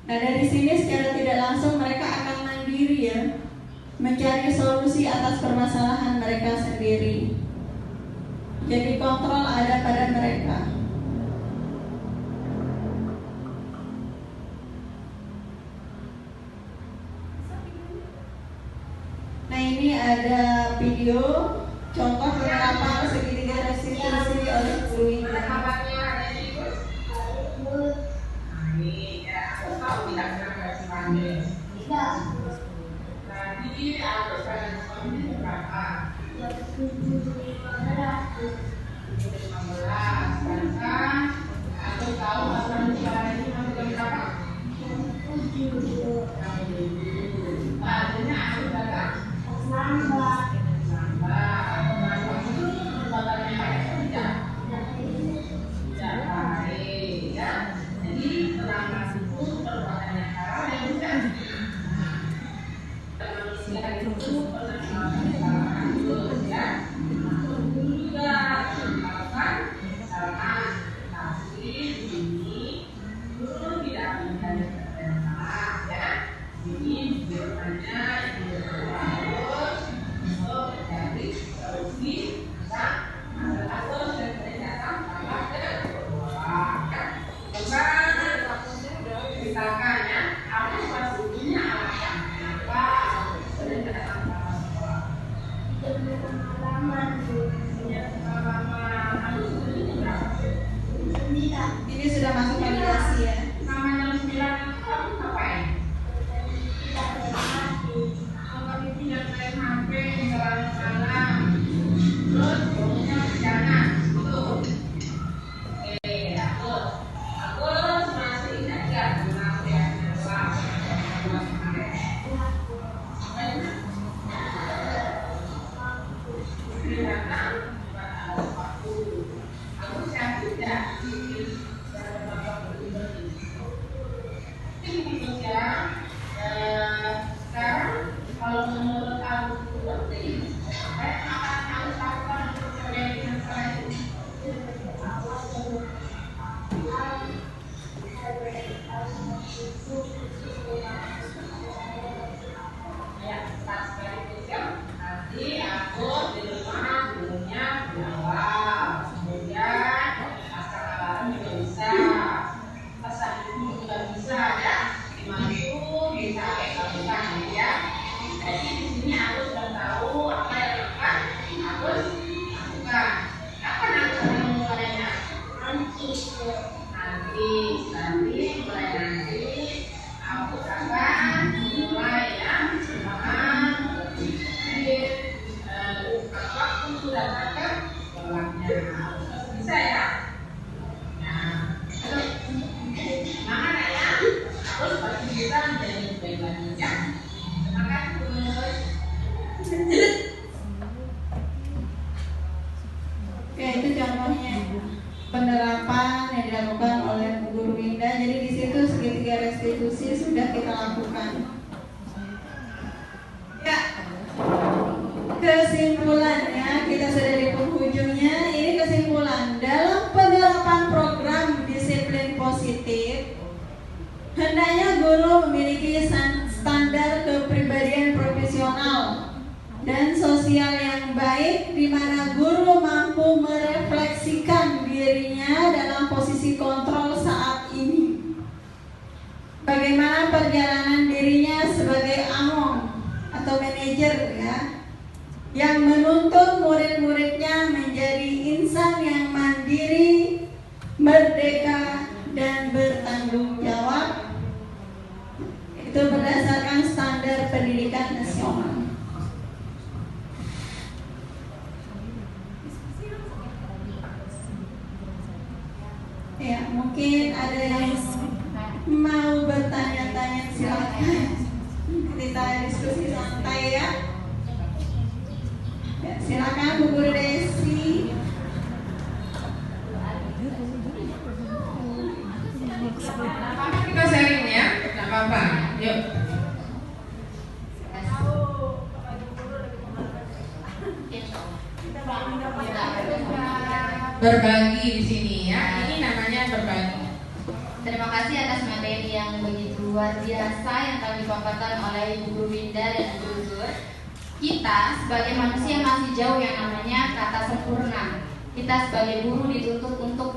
Nah, dari sini secara tidak langsung mereka akan mandiri ya, mencari solusi atas permasalahan mereka sendiri. Jadi kontrol ada pada mereka. Nah, ini ada video contoh penerapan segitiga restitusi oleh guru Ida. Ini sudah masuk validasi ya. Oke, itu contohnya penerapan yang dilakukan oleh guru Winda. Jadi di situ segitiga restitusi sudah kita lakukan. Ya, kesimpulannya kita sudah di penghujungnya. Ini kesimpulan Hendaknya guru memiliki standar kepribadian profesional dan sosial yang baik, di mana guru mampu merefleksikan dirinya dalam posisi kontrol saat ini. Bagaimana perjalanan dirinya sebagai among atau manajer ya, yang menuntun murid-muridnya menjadi insan yang mandiri, merdeka, dan bertanggung jawab. Itu berdasarkan standar pendidikan nasional. Ya, mungkin ada yang mau bertanya-tanya, silakan. Kita diskusi santai ya. Ya, silakan Bu Guru Desi. Kita sharing ya, nggak apa-apa. Yuk. Berbagi di sini ya. Ini namanya berbagi. Terima kasih atas materi yang begitu luar biasa yang kami paparkan oleh Ibu Guru Winda dan Guru Zur. Kita sebagai manusia masih jauh yang namanya kata sempurna. Kita sebagai guru dituntut untuk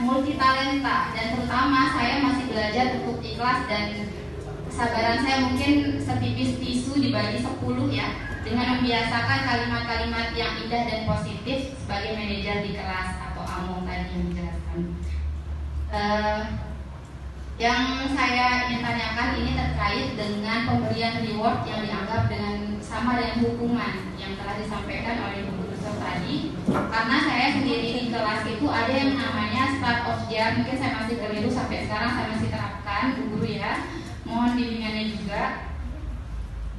multi talenta, dan terutama saya masih belajar untuk ikhlas, dan kesabaran saya mungkin setipis tisu dibagi 10 ya, dengan membiasakan kalimat-kalimat yang indah dan positif sebagai manajer di kelas atau among tadi yang dijelaskan. Yang saya ingin tanyakan ini terkait dengan pemberian reward yang dianggap sama dengan hukuman yang telah disampaikan oleh Bu Guru tadi. Karena saya sendiri di kelas itu ada yang namanya start of year, mungkin saya masih keliru sampai sekarang, saya masih terapkan Bu Guru ya. Mohon bimbingannya juga.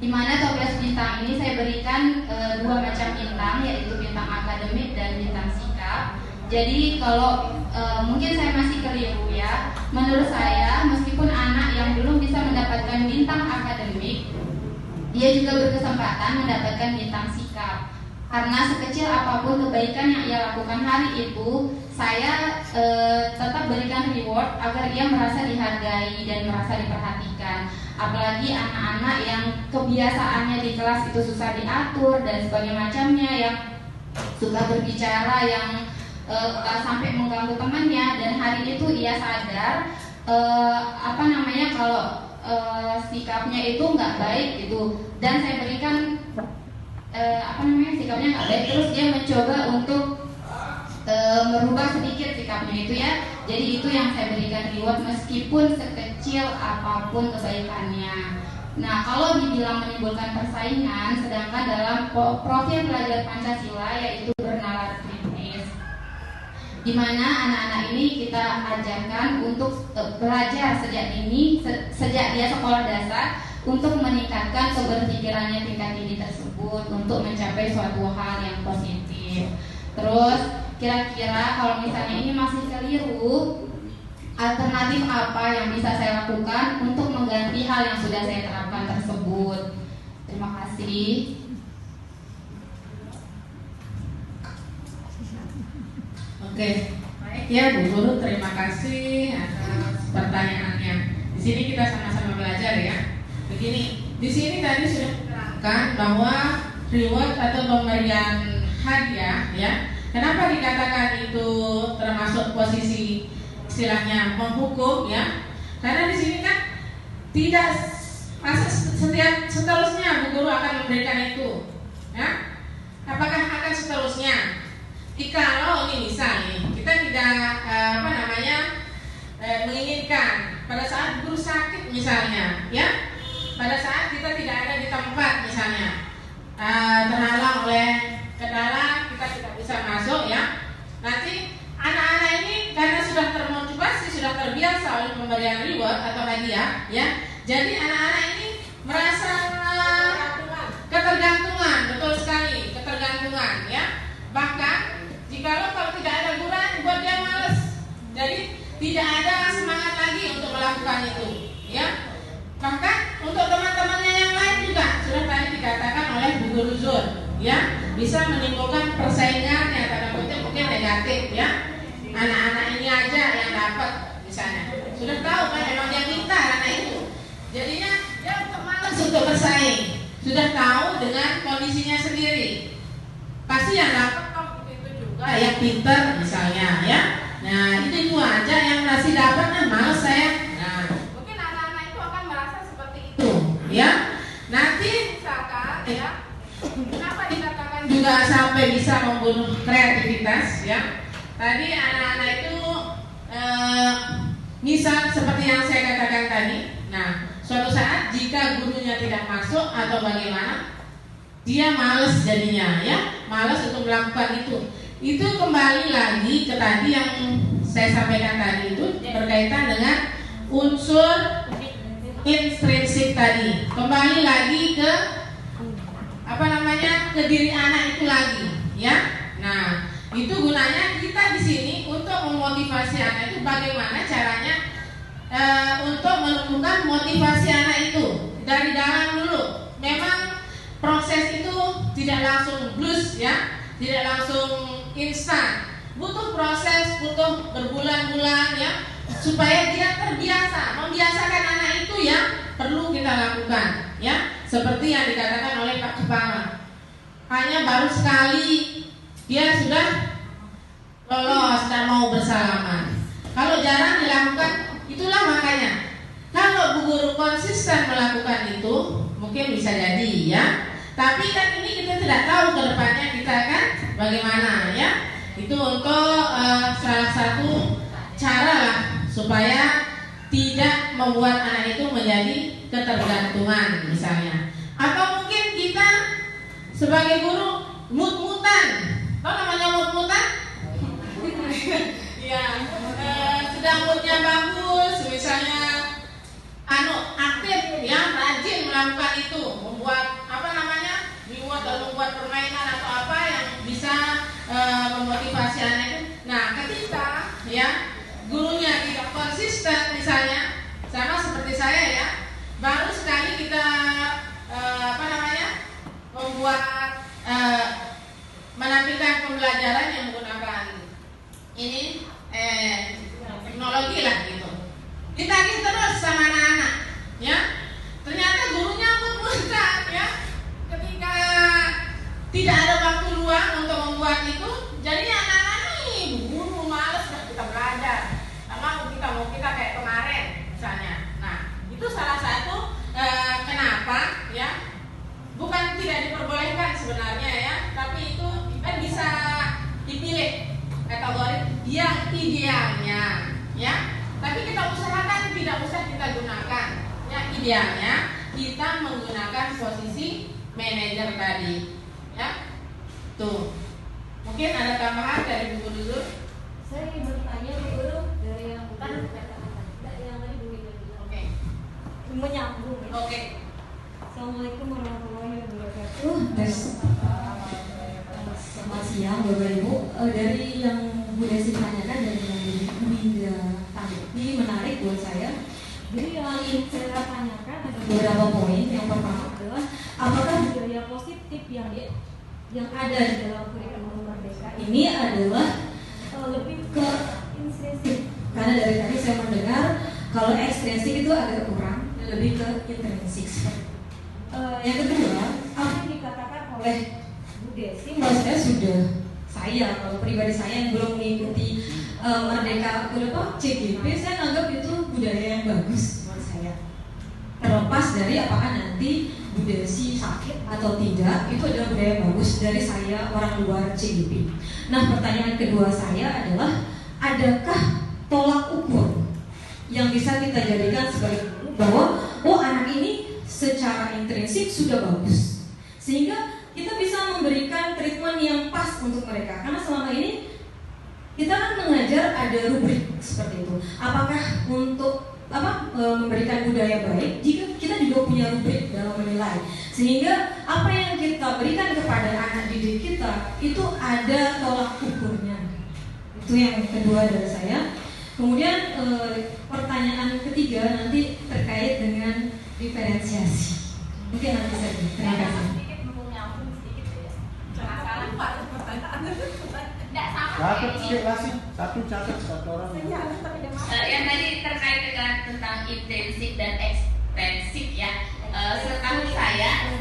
Di mana 12 bintang ini saya berikan 2 macam bintang, yaitu bintang akademik dan bintang sikap. Jadi kalau mungkin saya masih keliru ya, menurut saya meskipun anak yang belum bisa mendapatkan bintang akademik, dia juga berkesempatan mendapatkan bintang sikap. Karena sekecil apapun kebaikan yang ia lakukan hari itu, saya tetap berikan reward agar ia merasa dihargai dan merasa diperhatikan. Apalagi anak-anak yang kebiasaannya di kelas itu susah diatur dan sebagainya macamnya, yang suka berbicara, yang sampai mengganggu temannya, dan hari itu ia sadar kalau sikapnya itu nggak baik gitu, dan saya berikan sikapnya nggak baik, terus dia mencoba untuk merubah sedikit sikapnya itu ya. Jadi itu yang saya berikan reward meskipun sekecil apapun kebaikannya. Nah, kalau dibilang menimbulkan persaingan, sedangkan dalam profil pelajar Pancasila yaitu bernalar kritis, di mana anak-anak ini kita ajarkan untuk belajar sejak dia sekolah dasar untuk meningkatkan keberpikirannya tingkat tinggi tersebut untuk mencapai suatu hal yang positif. Terus kira-kira kalau misalnya ini masih keliru, alternatif apa yang bisa saya lakukan untuk mengganti hal yang sudah saya terapkan tersebut? Terima kasih. Oke, baik ya Bu Guru, terima kasih atas pertanyaannya. Di sini kita sama-sama belajar ya. Begini, di sini tadi sudah diterangkan bahwa reward atau pemberian hadiah ya. Kenapa dikatakan itu termasuk posisi istilahnya menghukum ya? Karena di sini kan tidak masa setiap seterusnya Bu Guru akan memberikan itu ya. Apakah akan seterusnya? Jikalau ini misalnya kita tidak menginginkan pada saat guru sakit misalnya ya, pada saat kita tidak ada di tempat misalnya, terhalang oleh kendala, kita tidak bisa masuk ya, nanti anak-anak ini karena sudah termotivasi, sudah terbiasa oleh pemberian reward atau hadiah ya, jadi anak-anak ini merasa ketergantungan, betul sekali, ketergantungan ya. Bahkan kalau tidak ada guran, buat dia males, jadi tidak ada semangat lagi untuk melakukan itu ya. Bahkan untuk teman-temannya yang lain juga sudah tadi dikatakan oleh Bu Guru Zur ya, bisa menimbulkan persaingan yang tanda kutip mungkin negatif ya. anak-anak ini aja yang dapat misalnya. Sudah tahu kan memang dia pintar anak itu. Jadinya dia malas untuk bersaing. Sudah tahu dengan kondisinya sendiri. Pasti yang dapat itu juga yang pintar misalnya ya. Nah itu aja yang masih dapat malas saya. Nah mungkin anak-anak itu akan merasa seperti itu ya. Nanti misalkan ya, kenapa dikatakan juga sampai bisa membunuh kreativitas ya. Tadi anak-anak itu misal seperti yang saya katakan tadi. Nah suatu saat jika gurunya tidak masuk atau bagaimana, dia malas jadinya ya, malas untuk melakukan itu. Itu kembali lagi ke tadi yang saya sampaikan tadi itu berkaitan dengan unsur intrinsik tadi. Kembali lagi ke ke diri anak itu lagi ya. Nah itu gunanya kita di sini untuk memotivasi anak itu. Bagaimana caranya untuk menumbuhkan motivasi anak itu dari dalam dulu. Memang proses itu tidak langsung blus ya, tidak langsung instan, butuh proses, butuh berbulan-bulan ya, supaya dia terbiasa. Membiasakan anak itu ya perlu kita lakukan ya, seperti yang dikatakan oleh Pak Kepala. Hanya baru sekali dia sudah lolos dan mau bersalaman. Kalau jarang dilakukan, itulah makanya kalau Bu Guru konsisten melakukan itu mungkin bisa jadi ya. Tapi kan ini kita tidak tahu ke depannya kita kan bagaimana ya. Itu untuk salah satu cara lah supaya tidak membuat anak itu menjadi ketergantungan misalnya. Atau mungkin kita sebagai guru mut-mutan. Tahu namanya mut-mutan? Ya, sedang moodnya bagus, misalnya aktif ya, rajin melakukan itu, membuat reward atau membuat permainan atau apa yang bisa memotivasi anak itu. Nah, ketika ya gurunya tidak konsisten misalnya, sama seperti saya ya, baru sekali kita membuat menampilkan pembelajaran yang menggunakan ini teknologi lah gitu. Ditagih terus sama anak-anak ya. Ternyata gurunya muntah ya. Ketika tidak ada waktu luang untuk membuat itu, jadinya anak-anak nih guru malas kita belajar. Sama kita kayak kemarin misalnya. Nah, itu salah satu kenapa ya. Bukan tidak diperbolehkan sebenarnya ya, tapi itu kan bisa dipilih kategori yang idealnya ya. Tapi kita usahakan tidak usah kita gunakan ya, idealnya kita menggunakan posisi manajer tadi ya. Tuh mungkin ada tambahan dari Bu Guru. Saya ingin bertanya Bu Guru dari yang bukan yang tadi Bu Guru. Oke. Menyambung. Oke. Assalamualaikum warahmatullahi wabarakatuh. Selamat siang Bapak Ibu. Dari yang Bu Desi tanyakan dari yang Bu Indah tanggapi menarik buat saya. Jadi yang ingin saya tanyakan ada beberapa poin. Yang pertama adalah apakah budaya positif yang ada di dalam kurikulum Merdeka ini adalah lebih ke intrinsik? Karena dari tadi saya mendengar kalau ekstrinsik itu agak kurang, lebih ke intrinsik. Yang kedua, apa yang dikatakan oleh Bu Desi, menurut saya kalau pribadi saya yang belum mengikuti Merdeka CGP, saya anggap itu budaya yang bagus menurut saya. Terlepas dari apakah nanti Bu Desi sakit atau tidak, itu adalah budaya yang bagus dari saya orang luar CGP. Nah, pertanyaan kedua saya adalah, adakah tolak ukur yang bisa kita jadikan sebagai bahwa anak ini secara intrinsik sudah bagus, sehingga kita bisa memberikan treatment yang pas untuk mereka. Karena selama ini kita kan mengajar ada rubrik seperti itu. Apakah untuk memberikan budaya baik jika kita juga punya rubrik dalam menilai, sehingga apa yang kita berikan kepada anak didik kita itu ada tolak ukurnya. Itu yang kedua dari saya. Kemudian pertanyaan ketiga nanti terkait dengan diferensiasi. Mungkin nanti saja. Terima kasih. Sedikit nyambung sedikit ya. Masalah Tidak sama. Catat sedikit lah sih, catat satu orang. Yang tadi terkait dengan tentang intensif dan ekstensif ya. Setahu saya